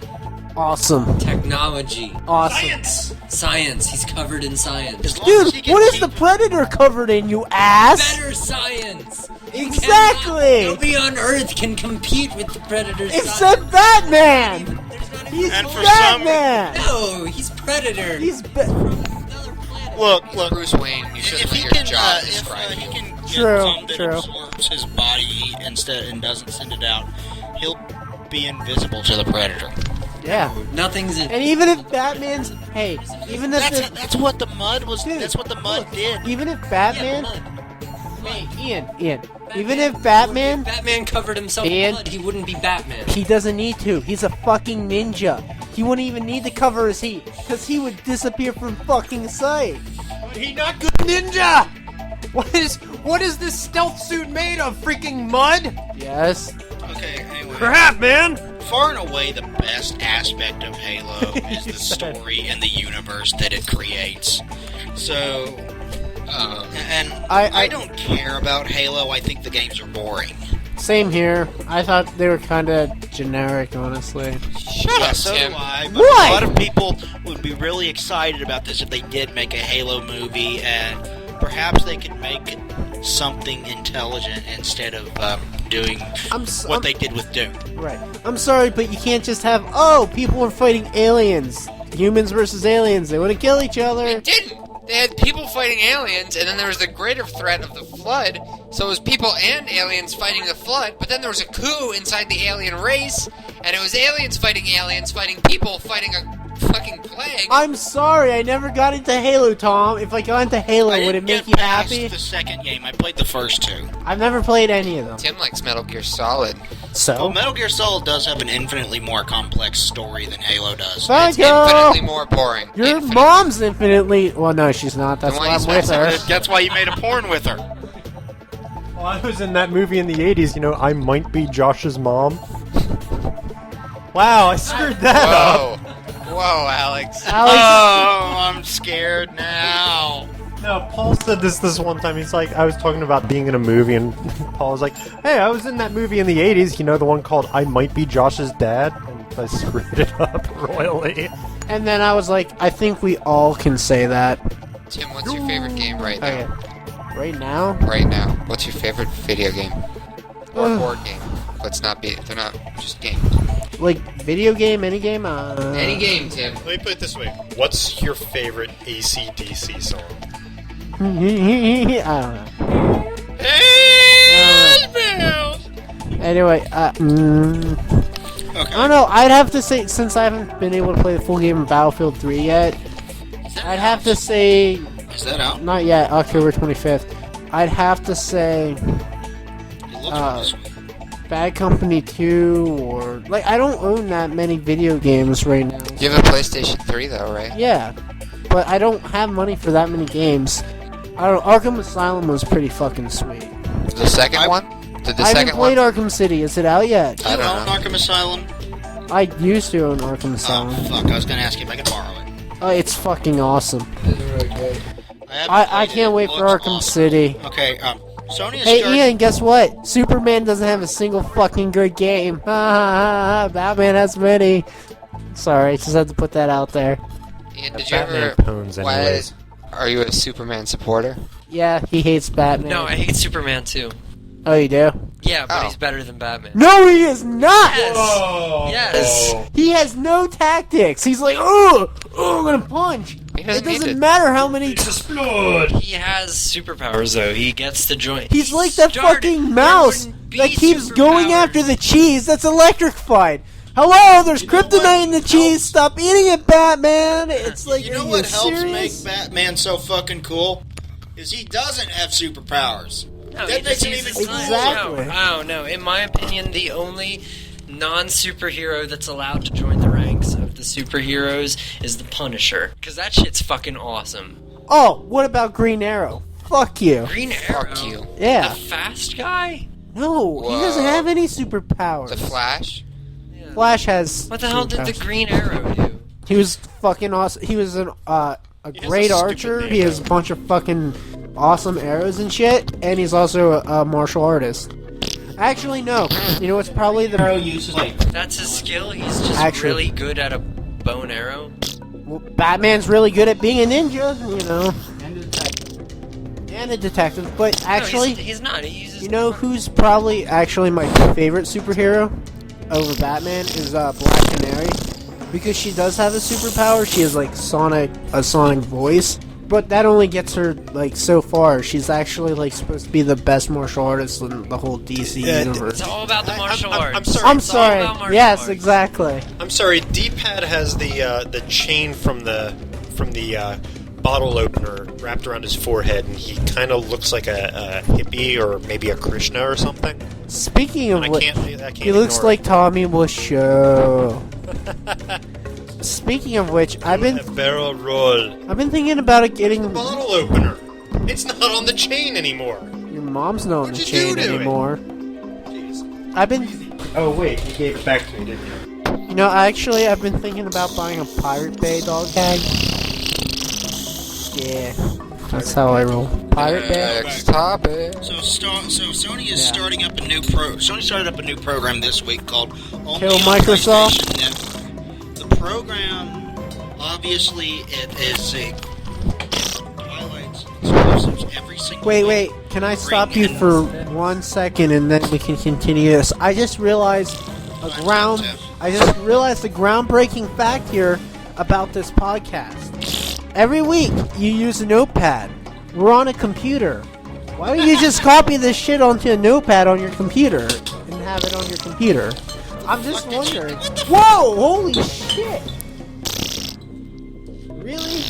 Awesome.
Technology.
Awesome.
Science. He's covered in science.
Dude, what is the Predator covered in, you ass?
Better science.
Exactly.
Nobody on Earth can compete with the Predator's
except
science.
Batman. He's
And for
Batman.
No, he's Predator.
He's
Look.
Bruce Wayne, you shouldn't let your job describe
he
you.
can get
True,
something that
true.
absorbs his body instead and doesn't send it out, he'll be invisible to the Predator.
Yeah.
Nothing's in.
And even if Batman's, even if
That's what the mud was.
Dude,
that's what the mud did.
even if Batman, Ian, even if Batman,
Batman covered himself in blood, he wouldn't be Batman.
he doesn't need to. He's a fucking ninja. He wouldn't even need to cover his heat, because he would disappear from fucking sight.
But he not good ninja! What is this stealth suit made of? Freaking mud?
Yes.
Okay, anyway.
Crap, man!
Far and away the best aspect of Halo is the story and the universe that it creates. So, and I don't care about Halo. I think the games are boring.
Same here. I thought they were kind of generic, honestly.
Shut up,
So
Tim.
do I. But
What?
a lot of people would be really excited about this if they did make a Halo movie, and perhaps they could make something intelligent instead of doing what they did with Doom.
Right. I'm sorry, but you can't just have, people are fighting aliens. Humans versus aliens. They want to kill each other.
They didn't. They had people fighting aliens, and then there was the greater threat of the Flood. So it was people and aliens fighting the Flood, but then there was a coup inside the alien race, and it was aliens fighting people fighting a fucking plague.
I'm sorry, I never got into Halo, Tom. If I got into Halo, would it make you happy?
The second game, I played the first two.
I've never played any of them.
Tim likes Metal Gear Solid.
So?
Well, Metal Gear Solid does have an infinitely more complex story than Halo does.
It's infinitely more boring.
Your mom's infinitely... Well, no, she's not. That's why I'm with her.
That's why you made a porn with her.
Well, I was in that movie in the 80s, I Might Be Josh's Mom. Wow, I screwed that up.
Whoa, Alex.
Oh, I'm scared now.
No, Paul said this one time. He's like, I was talking about being in a movie, and Paul was like, hey, I was in that movie in the 80s, the one called I Might Be Josh's Dad, and I screwed it up royally.
And then I was like, I think we all can say that.
Tim, what's your favorite game right now?
Okay. Right now?
Right now. What's your favorite video game? Or board game? They're not just games.
Like, video game, any game?
Any game, Tim.
Let me put it this way. What's your favorite AC/DC song?
I don't know. Anyway, I don't know. I'd have to say, since I haven't been able to play the full game of Battlefield 3 yet, I'd have to say...
Is that out?
Not yet, October 25th. I'd have to say... Bad Company 2, or... Like, I don't own that many video games right now.
You have a PlayStation 3, though, right?
Yeah, but I don't have money for that many games. I don't know, Arkham Asylum was pretty fucking sweet.
The second one?
I haven't played Arkham City. Is it out yet?
I don't know. Arkham Asylum?
I used to own Arkham Asylum.
Oh, fuck. I was going to ask you if I could borrow it.
Oh, it's fucking awesome.
It's really good.
I can't wait for Arkham City.
Okay, Sony is
Hey, Ian, guess what? Superman doesn't have a single fucking good game. Batman has many. Sorry, just had to put that out there.
Ian, did you ever... Are you a Superman supporter?
Yeah, he hates Batman.
No, I hate Superman too.
Oh, you do?
Yeah, but he's better than Batman.
No, he is not!
Yes!
Whoa.
Yes!
He has no tactics. He's like, oh, I'm gonna punch. It doesn't matter how many...
Explode! He has superpowers, though. He gets to join...
He's like that fucking mouse that keeps going after the cheese that's electrified. Hello, there's kryptonite in the cheese. Stop eating it, Batman. It's like,
you know what helps make Batman so fucking cool? Is he doesn't have superpowers.
No,
that makes him even cooler.
Exactly.
No. In my opinion, the only non-superhero that's allowed to join the ranks of the superheroes is the Punisher. Because that shit's fucking awesome.
Oh, what about Green Arrow? Fuck you.
Green Arrow?
Fuck you.
Yeah.
The fast guy?
No, he doesn't have any superpowers.
The Flash?
Flash has...
What the hell did the Green Arrow do?
He was fucking awesome. He was a great archer. He has a bunch of fucking awesome arrows and shit. And he's also a martial artist. Actually, no. You know what's probably the... Arrow uses
That's his skill? He's just really good at a bow and arrow?
Well, Batman's really good at being a ninja, you know. And a detective. But actually...
No, he's not. He uses...
You know who's probably actually my favorite superhero over Batman is Black Canary, because she does have a superpower. She has like a sonic voice, but that only gets her like so far. She's actually like supposed to be the best martial artist in the whole DC universe.
It's all about the martial arts.
I'm sorry. Yes, exactly.
I'm sorry. D-pad has the chain from the bottle opener wrapped around his forehead, and he kind of looks like a hippie or maybe a Krishna or something.
Speaking of which, he
ignore
looks like Tommy Wiseau. Speaking of which, I've been
barrel roll.
I've been thinking about getting
Bottle opener. It's not on the chain anymore.
Your mom's not on the chain anymore.
Jeez.
I've been.
Oh wait, you gave it back to me, didn't you?
You know, actually, I've been thinking about buying a Pirate Bay dog tag. Yeah, that's how I roll. Pirate Bay.
Next topic.
So Sony is starting up a new Sony started up a new program this week called Only
Kill
on
Microsoft.
PlayStation Network. The program, obviously, it highlights exclusives every single week.
Wait. Can I stop you for 1 second and then we can continue this? I just realized a groundbreaking fact here about this podcast. Every week you use a notepad. We're on a computer. Why don't you just copy this shit onto a notepad on your computer and have it on your computer? I'm just wondering. Whoa! Holy shit! Really?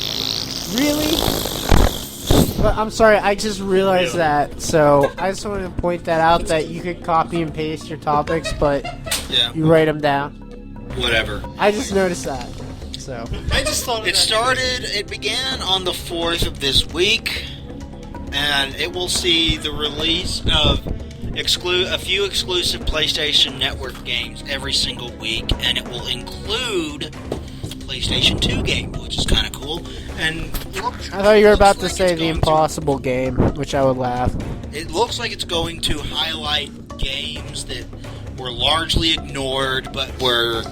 But I'm sorry, I just realized that. So I just wanted to point that out, that you could copy and paste your topics, but you write them down.
Whatever.
I just noticed that. So
I just thought it began on the 4th of this week, and it will see the release of a few exclusive PlayStation Network games every single week, and it will include PlayStation 2 game, which is kind of cool. And
I thought you were about to say the Impossible game, which I would laugh.
It looks like it's going to highlight games that were largely ignored, but were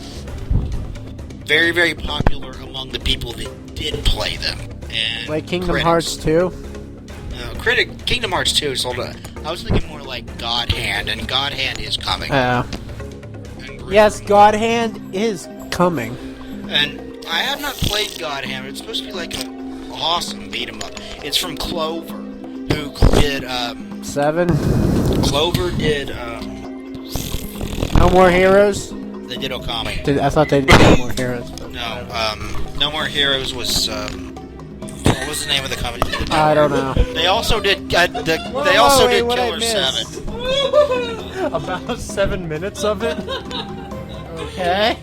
very, very popular among the people that did play them. And
like Kingdom Hearts 2?
Kingdom Hearts 2 is I was thinking more like God Hand, and God Hand is coming.
Yes, God Hand is coming.
And I have not played God Hand, but it's supposed to be like an awesome beat 'em up. It's from Clover, who did
7.
Clover did
No More Heroes.
They did Okami.
I thought they did No More Heroes.
No, No More Heroes was what was the name of the company?
I don't know.
They also did. Did Killer 7.
About 7 minutes of it.
Okay.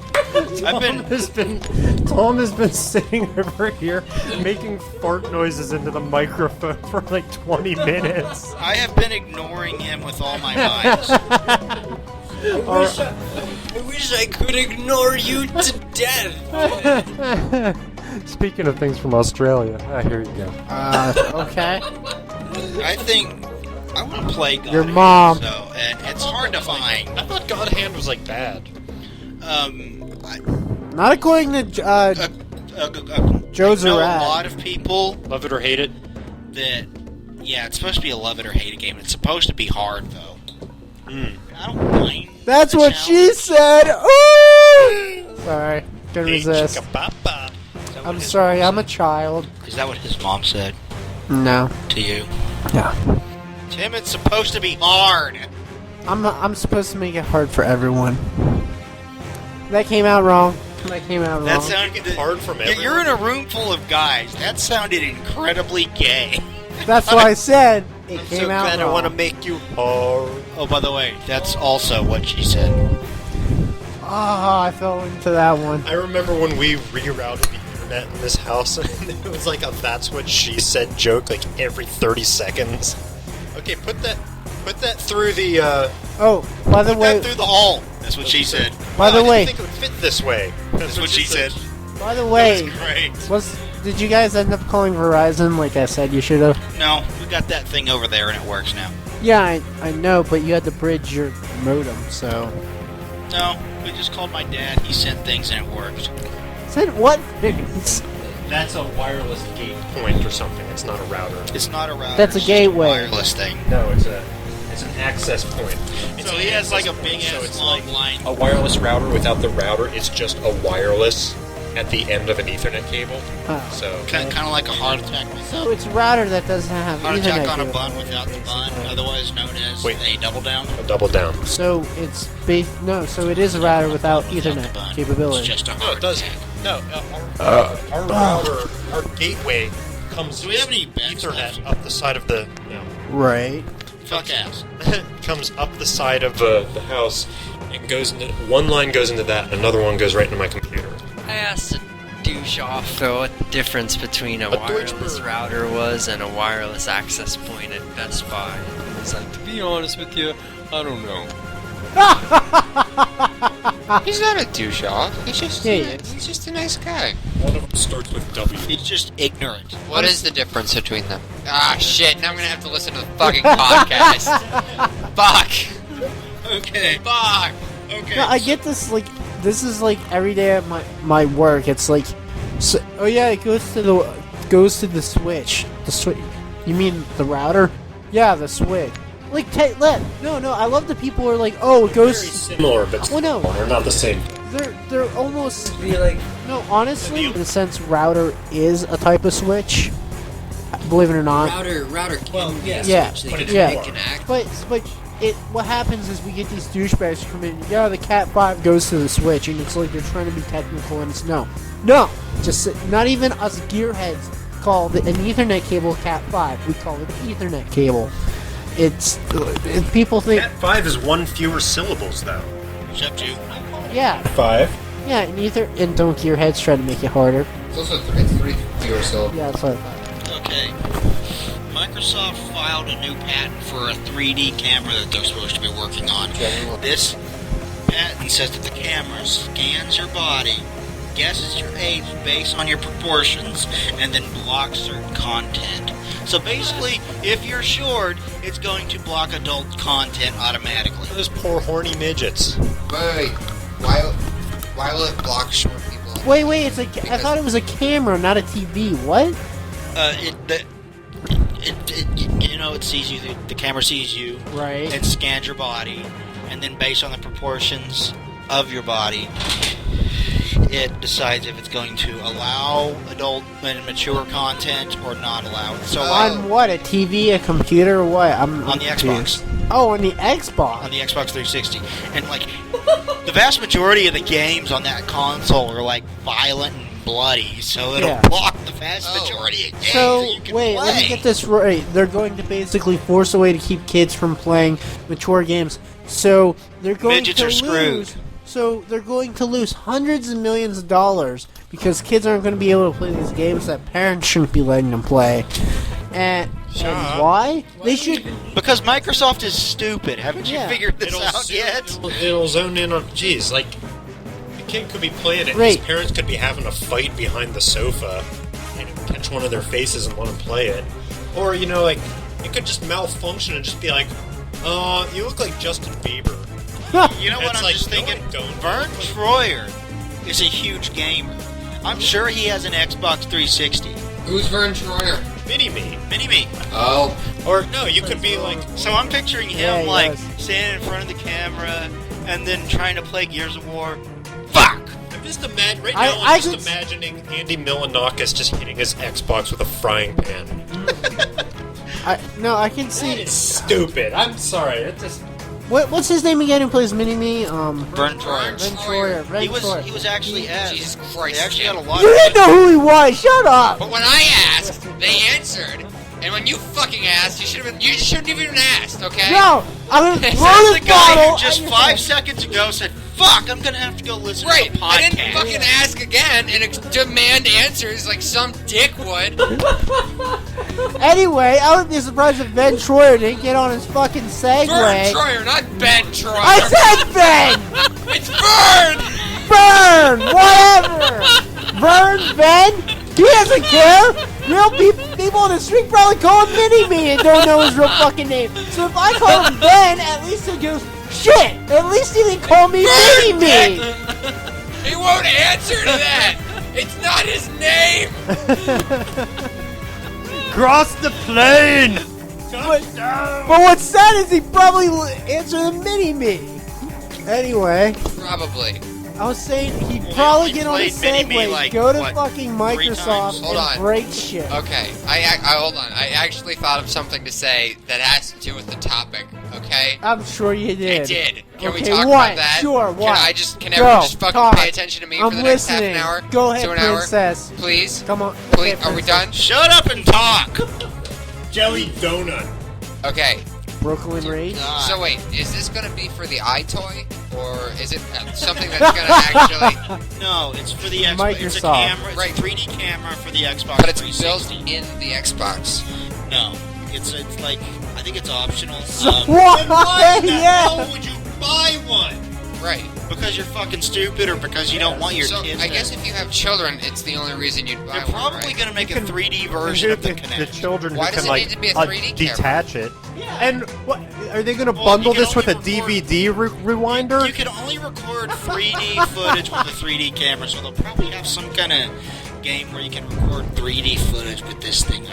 Tom has been sitting over here making fart noises into the microphone for like 20 minutes.
I have been ignoring him with all my might.
I wish I could ignore you to death.
Speaking of things from Australia, here you go.
Okay.
I think I want to play God
Your
Hand,
mom.
and it's hard to find.
I thought God Hand was like bad.
Not according to Joe
I know a
Zarat.
lot of people
Love it or hate it.
that, it's supposed to be a love it or hate it game. It's supposed to be hard, though. I don't mind.
That's
the
what she
challenge.
said. Ooh! Sorry, couldn't resist.
Chicka-ba-ba.
I'm sorry, I'm a child.
Is that what his mom said
No.
to you?
Yeah.
Tim, it's supposed to be hard.
I'm supposed to make it hard for everyone. That came out wrong. That
sounded
hard from everyone.
You're in a room full of guys. That sounded incredibly gay.
That's what I said. It came out
glad
wrong.
I want to make you hard.
Oh, by the way, that's also what she said.
I fell into that one.
I remember when we rerouted the internet in this house, and it was like a "that's what she said" joke, like every 30 seconds. Okay, put that through the.
By the way,
Put that through the hall. That's what she said.
By the
I
way,
didn't think it would fit this way.
That's what she said.
by the way,
That was great.
did you guys end up calling Verizon like I said you should have?
No, we got that thing over there, and it works now.
Yeah, I know, but you had to bridge your modem, so.
No, we just called my dad. He sent things, and it worked.
Said what?
That's a wireless gate point or something. It's not a router.
It's not a router.
That's a
it's just
gateway.
wireless thing.
No, it's an access point.
So he has like a big ass long line.
A wireless router without the router, it's just a wireless at the end of an Ethernet cable.
Oh.
So
Kind of like a heart attack.
So it's a router that doesn't have
Heart
Ethernet
attack on a
cable.
bun without the bun, otherwise known as a double down.
a double down.
So it's so it is a router without Ethernet capability.
It's just a
No,
heart
it doesn't.
attack.
No, our router, our gateway comes.
Do we have any
Ethernet up the side of the? No.
Right.
Fuck ass.
Comes up the side of the house and goes into one line goes into that, and another one goes right into my computer.
I asked a douche off though what the difference between a wireless router was and a wireless access point at Best Buy. He's like, to be honest with you, I don't know.
He's not a douche off. He's just
Yeah, he is.
he's just a nice guy.
One of them starts with W.
He's just ignorant.
What is the difference between them? Ah, shit! Now I'm gonna have to listen to the fucking podcast. Fuck.
Okay.
Fuck.
Okay.
No, I get this. Like, this is like every day at my work. It's like, it goes to the switch. The switch. You mean the router? Yeah, the switch. Like, no, I love the people who are like, oh, it goes...
Very similar, but
no.
they're not the same.
They're almost... No, honestly, in a sense, router is a type of switch. Believe it or not.
Router can
yeah. But what happens is we get these douchebags come in. Yeah, the Cat 5 goes to the switch, and it's like they're trying to be technical, and it's no, just not even us gearheads call an Ethernet cable Cat 5. We call it Ethernet cable. People think
Cat 5 is one fewer syllables though.
Except you.
Yeah.
5.
Yeah, and don't gearheads try to make it harder.
It's also three fewer syllables.
Yeah, that's what.
Okay. Microsoft filed a new patent for a 3D camera that they're supposed to be working on. This patent says that the camera scans your body, guesses your age based on your proportions, and then blocks certain content. So basically, if you're short, it's going to block adult content automatically.
Those poor horny midgets.
Wait. Why will it block short people?
Wait, I thought it was a camera, not a TV. What?
It sees you. The camera sees you.
Right.
It scans your body, and then based on the proportions of your body, it decides if it's going to allow adult and mature content or not allow it. So
on what? A TV, a computer, or what? I'm
on the
confused.
Xbox.
Oh, on the Xbox.
On the Xbox 360, and the vast majority of the games on that console are violent and bloody, so it'll block the vast majority of games that you can play.
Let me get this right. They're going to basically force a way to keep kids from playing mature games. So they're going
Midgets
to
are
lose.
screwed.
So they're going to lose hundreds of millions of dollars because kids aren't going to be able to play these games that parents shouldn't be letting them play. And why? They should.
Because Microsoft is stupid. Haven't you figured this out yet?
It'll zone in on. Geez, the kid could be playing it. His parents could be having a fight behind the sofa, and catch one of their faces and let them play it. Or it could just malfunction and just be like, you look like Justin Bieber.
You know what I'm just thinking? Vern Troyer is a huge gamer. I'm sure he has an Xbox 360.
Who's Vern Troyer?
Mini-Me.
Oh.
Or, no, you could be
So I'm picturing him, standing in front of the camera and then trying to play Gears of War. Fuck!
I'm just imagining Andy Milonakis just hitting his Xbox with a frying pan.
I can see.
It's stupid. I'm sorry. It's just...
What's his name again who plays Mini-Me?
Vern Troyer. He was actually asked.
Jesus Christ.
They actually had a lot
You didn't know who he was! Shut up!
But when I asked, they answered. And when you fucking asked, you shouldn't have even asked, okay?
No! I'm gonna
This
throw
is
this
the guy
bottle
who just 5 seconds ago said, fuck, I'm gonna have to go listen to the podcast.
I didn't fucking ask again and demand answers like some dick would.
Anyway, I would be surprised if Ben Troyer didn't get on his fucking Segway.
Vern Troyer, not Ben Troyer.
I said Ben!
It's Vern!
Vern! Whatever! Vern, Ben? He doesn't care! Real people on the street probably call him Mini-Me and don't know his real fucking name. So if I call him Ben, at least he goes, shit! At least he didn't call me Mini-Me!
He won't answer to that! It's not his name!
Cross the plane!
But what's sad is he probably answered the Mini-Me. Anyway.
Probably.
I was saying he'd probably get on a Segway, go to fucking
3
Microsoft,
Hold
and
on.
break shit.
Okay, I hold on. I actually thought of something to say that has to do with the topic. Okay.
I'm sure you did.
I did. Can we
Okay,
talk
what?
about that?
Sure, what?
Can everyone just fucking
talk.
pay attention to me
I'm
for the next half
listening.
an hour?
Go ahead,
to an
princess.
hour? Please.
Come on.
Please.
Okay,
Are we done?
Shut up and talk!
Jelly donut.
Okay.
Brooklyn Rage.
So wait, is this gonna be for the iToy, or is it something that's gonna actually?
No, it's for the Xbox.
Microsoft.
It's a camera. It's a 3D camera for the Xbox.
But it's
360.
built in the Xbox.
No, it's like I think it's optional.
What?
Then why the
Yeah.
hell would you buy one?
Right.
Because you're fucking stupid, or because you don't want your
So
kids.
I guess if you have children, it's the only reason you'd buy
they're
one.
probably
Right?
going to make a 3D version of the
the
Kinect.
children
Why
who
does
can
it need to be a 3D camera?
detach it.
And what are they going to
Well,
bundle
you can
this with a
only record-
DVD rewinder?
You can only record 3D footage with a 3D camera, so they'll probably have some kind of game where you can record 3D footage with this thing.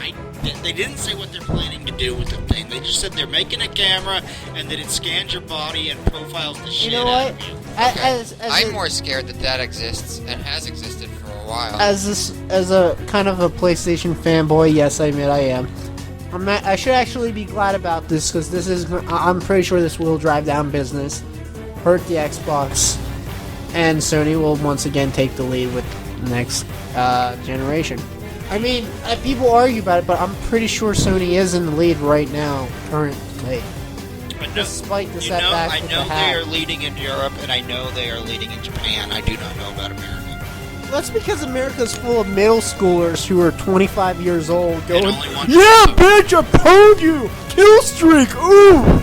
They didn't say what they're planning to do with the thing. They just said they're making a camera and that it scans your body and profiles the shit out of you.
I'm more scared that exists and has existed for a while.
As a kind of a PlayStation fanboy, yes, I admit I am. I should actually be glad about this because this is. I'm pretty sure this will drive down business, hurt the Xbox, and Sony will once again take the lead with the next generation. I mean, people argue about it, but I'm pretty sure Sony is in the lead right now, currently. Despite the setbacks
I know they are leading in Europe, and I know they are leading in Japan. I do not know about America.
That's because America's full of middle schoolers who are 25 years old going, yeah, bitch, I pwned you! Kill streak, ooh!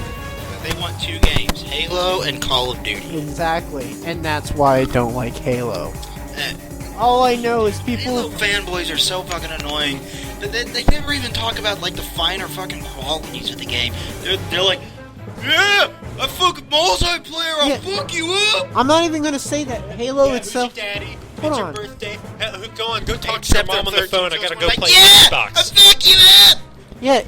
They want two games, Halo and Call of Duty.
Exactly, and that's why I don't like Halo. All I know is people...
Halo fanboys are so fucking annoying. They never even talk about, like, the finer fucking qualities of the game. They're like, yeah, I fucking multiplayer, I'll fuck you up!
I'm not even gonna say that Halo itself...
Daddy?
Hold
It's
on.
your birthday. Go on, go talk to your mom on the phone. I gotta go play
Xbox. I fuck you up!
Yeah,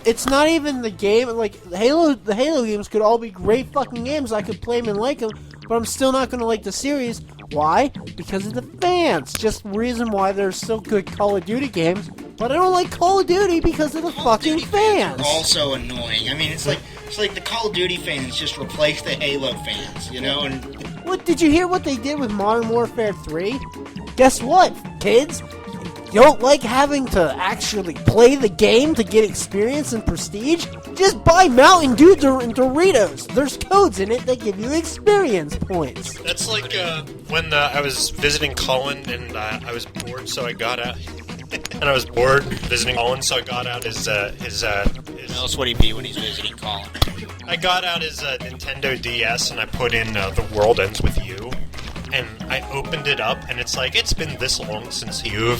it's not even the game. Like, the Halo games could all be great fucking games. I could play them and like them, but I'm still not gonna like the series. Why? Because of the fans. Just reason why there's still good Call of Duty games, but I don't like Call of Duty because of the fucking fans.
Are also annoying. I mean, it's like the Call of Duty fans just replace the Halo fans, you know? And
what did you hear? What they did with Modern Warfare 3? Guess what, kids? You don't like having to actually play the game to get experience and prestige? Just buy Mountain Dew and Doritos. There's codes in it that give you experience points.
That's like when I was visiting Colin and I was bored, so I got out. And I was bored visiting Colin, so I got out his
Tell us what he'd be when he's visiting Colin.
I got out his Nintendo DS and I put in The World Ends With You. And I opened it up, and it's like, it's been this long since you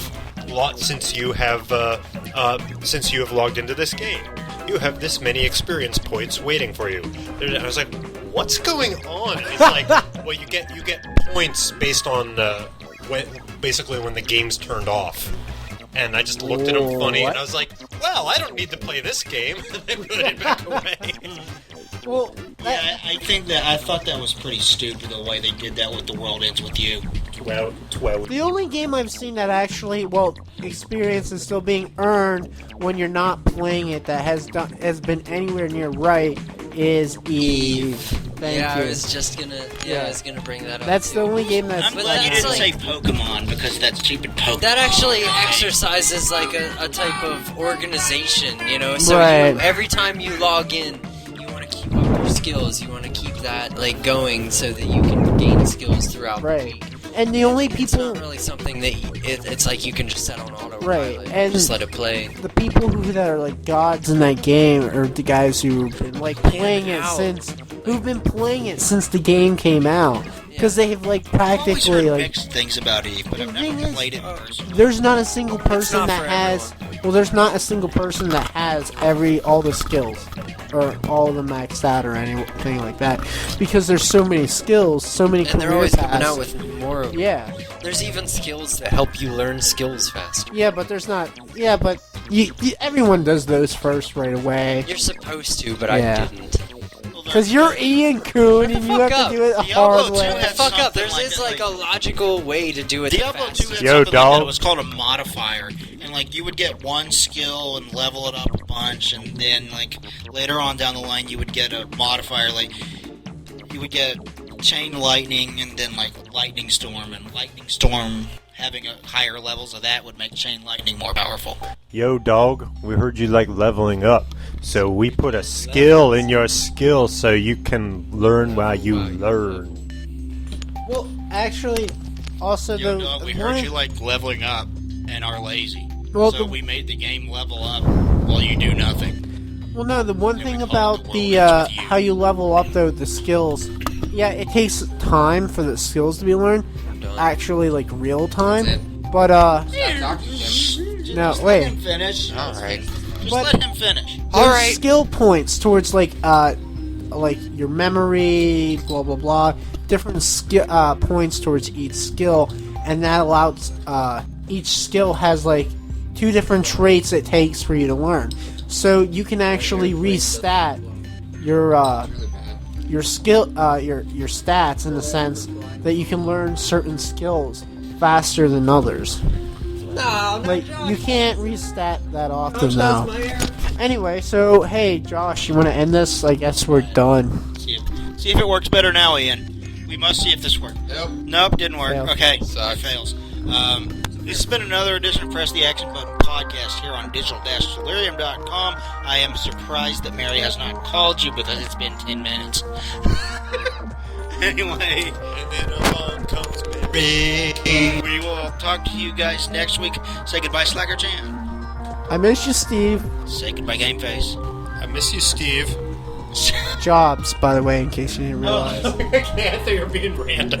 have logged into this game. You have this many experience points waiting for you. And I was like, what's going on? And it's like, well, you get points based on when the game's turned off. And I just looked at him funny, and I was like, well, I don't need to play this game. And I put it back away.
Well,
yeah, I thought that was pretty stupid the way they did that with The World Ends With You.
12.
The only game I've seen that actually, experience is still being earned when you're not playing it that has been anywhere near right is Eve. Thank you.
I was just gonna, I was gonna bring that up.
That's the only game that's...
I'm glad you didn't say Pokemon, because that's stupid Pokemon.
That actually exercises like a type of organization, you know? So
right.
Every time you log in, you want to keep up your skills. You want to keep that like going so that you can gain skills throughout the week.
And the only people...
It's not really something that it's like you can just set on autopilot.
Right, and
just let it play.
The people that are like gods in that game are the guys who've been like playing it since the game came out. Because they have like practically
I've always heard
like
mixed things about Eve, but I've never played it in person.
there's not a single person that has all the skills or all of them maxed out or anything like that, because there's so many skills, so many
and
career
they're always
paths.
coming out with more of them.
Yeah,
there's even skills that help you learn skills faster.
Yeah, but there's not. Yeah, but everyone does those first right away.
You're supposed to, but I didn't.
Because you're Ian Kuhn and you have to do it a hard way.
Fuck up. There's like a logical way to do it.
Diablo 2 had something like that. It was called a modifier, and like you would get one skill and level it up a bunch, and then like later on down the line you would get a modifier, like you would get chain lightning and then like lightning storm, and lightning storm having a higher levels of that would make chain lightning more powerful.
Yo, dog, we heard you like leveling up, so we put a skill in your skill so you can learn while you learn.
Well, actually, also
Yo, dog, we heard you like leveling up and are lazy, so we made the game level up while you do nothing.
Well, no, the one thing about the how you level up though the skills, yeah, it takes time for the skills to be learned. Actually, like real time, but no,
Let
wait.
him finish.
All right.
Just let him finish.
There's skill points towards like your memory, blah blah blah. Different skill points towards each skill, and that allows each skill has like 2 different traits it takes for you to learn. So you can actually restat your skill, your stats in the sense that you can learn certain skills faster than others.
No,
like you can't restat that often now. Anyway, so hey, Josh, you want to end this? I guess we're done.
See if it works better now, Ian. We must see if this works. Nope, didn't work.
Fail.
Okay, it fails. This has been another edition of Press the Action Button podcast here on digital-delirium.com. I am surprised that Mary has not called you because it's been 10 minutes. Anyway, and then along comes Mary. We will talk to you guys next week. Say goodbye, Slacker Chan.
I miss you, Steve.
Say goodbye, Game Face.
I miss you, Steve.
Jobs, by the way, in case you didn't realize.
I thought you were being random.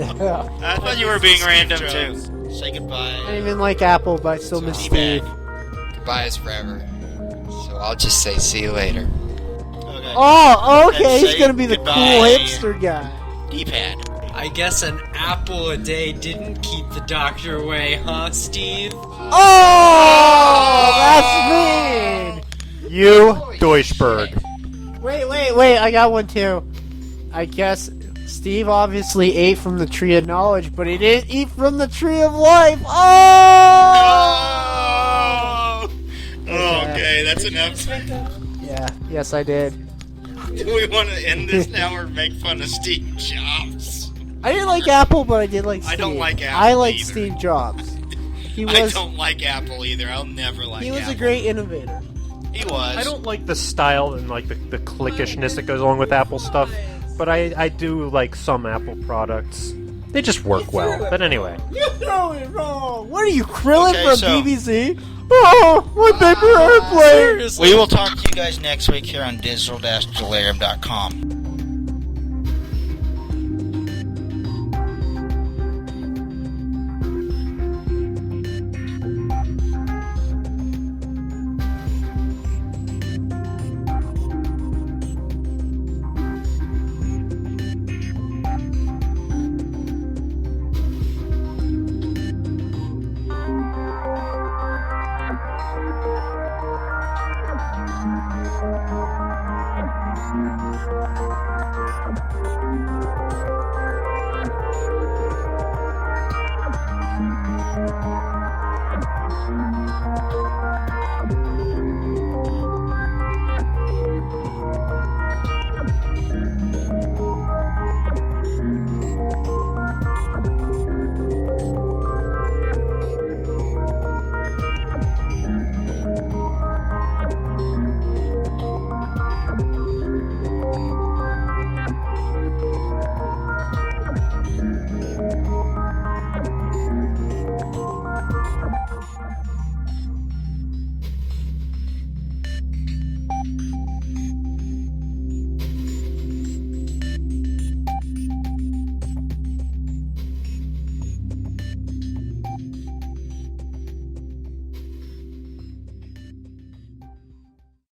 I thought you were being random too. Say goodbye.
I didn't even like Apple, but I still miss Steve.
Goodbye is forever. So I'll just say see you later.
Okay.
Oh, okay.
Then
He's
say
gonna be the
goodbye.
cool hipster guy.
D-pad.
I guess an apple a day didn't keep the doctor away, huh, Steve?
Oh, that's mean.
You, Deutschberg.
Wait, I got one too. I guess Steve obviously ate from the tree of knowledge, but he didn't eat from the tree of life. Oh!
Okay, that's enough.
Yeah, yes, I did.
Do we want to end this now or make fun of Steve Jobs?
I didn't like Apple, but I did like Steve.
I don't like Apple
I like
either.
Steve Jobs.
I don't like Apple either. I'll never like Apple.
He was a great innovator.
He was.
I don't like the style and like the clickishness that goes along with Apple stuff, but I do like some Apple products. They just work well. But anyway.
You're throwing wrong. What are you, Krillin
Okay,
from
so-
BBC? Oh, my paper airplane.
We will talk to you guys next week here on digital-delirium.com.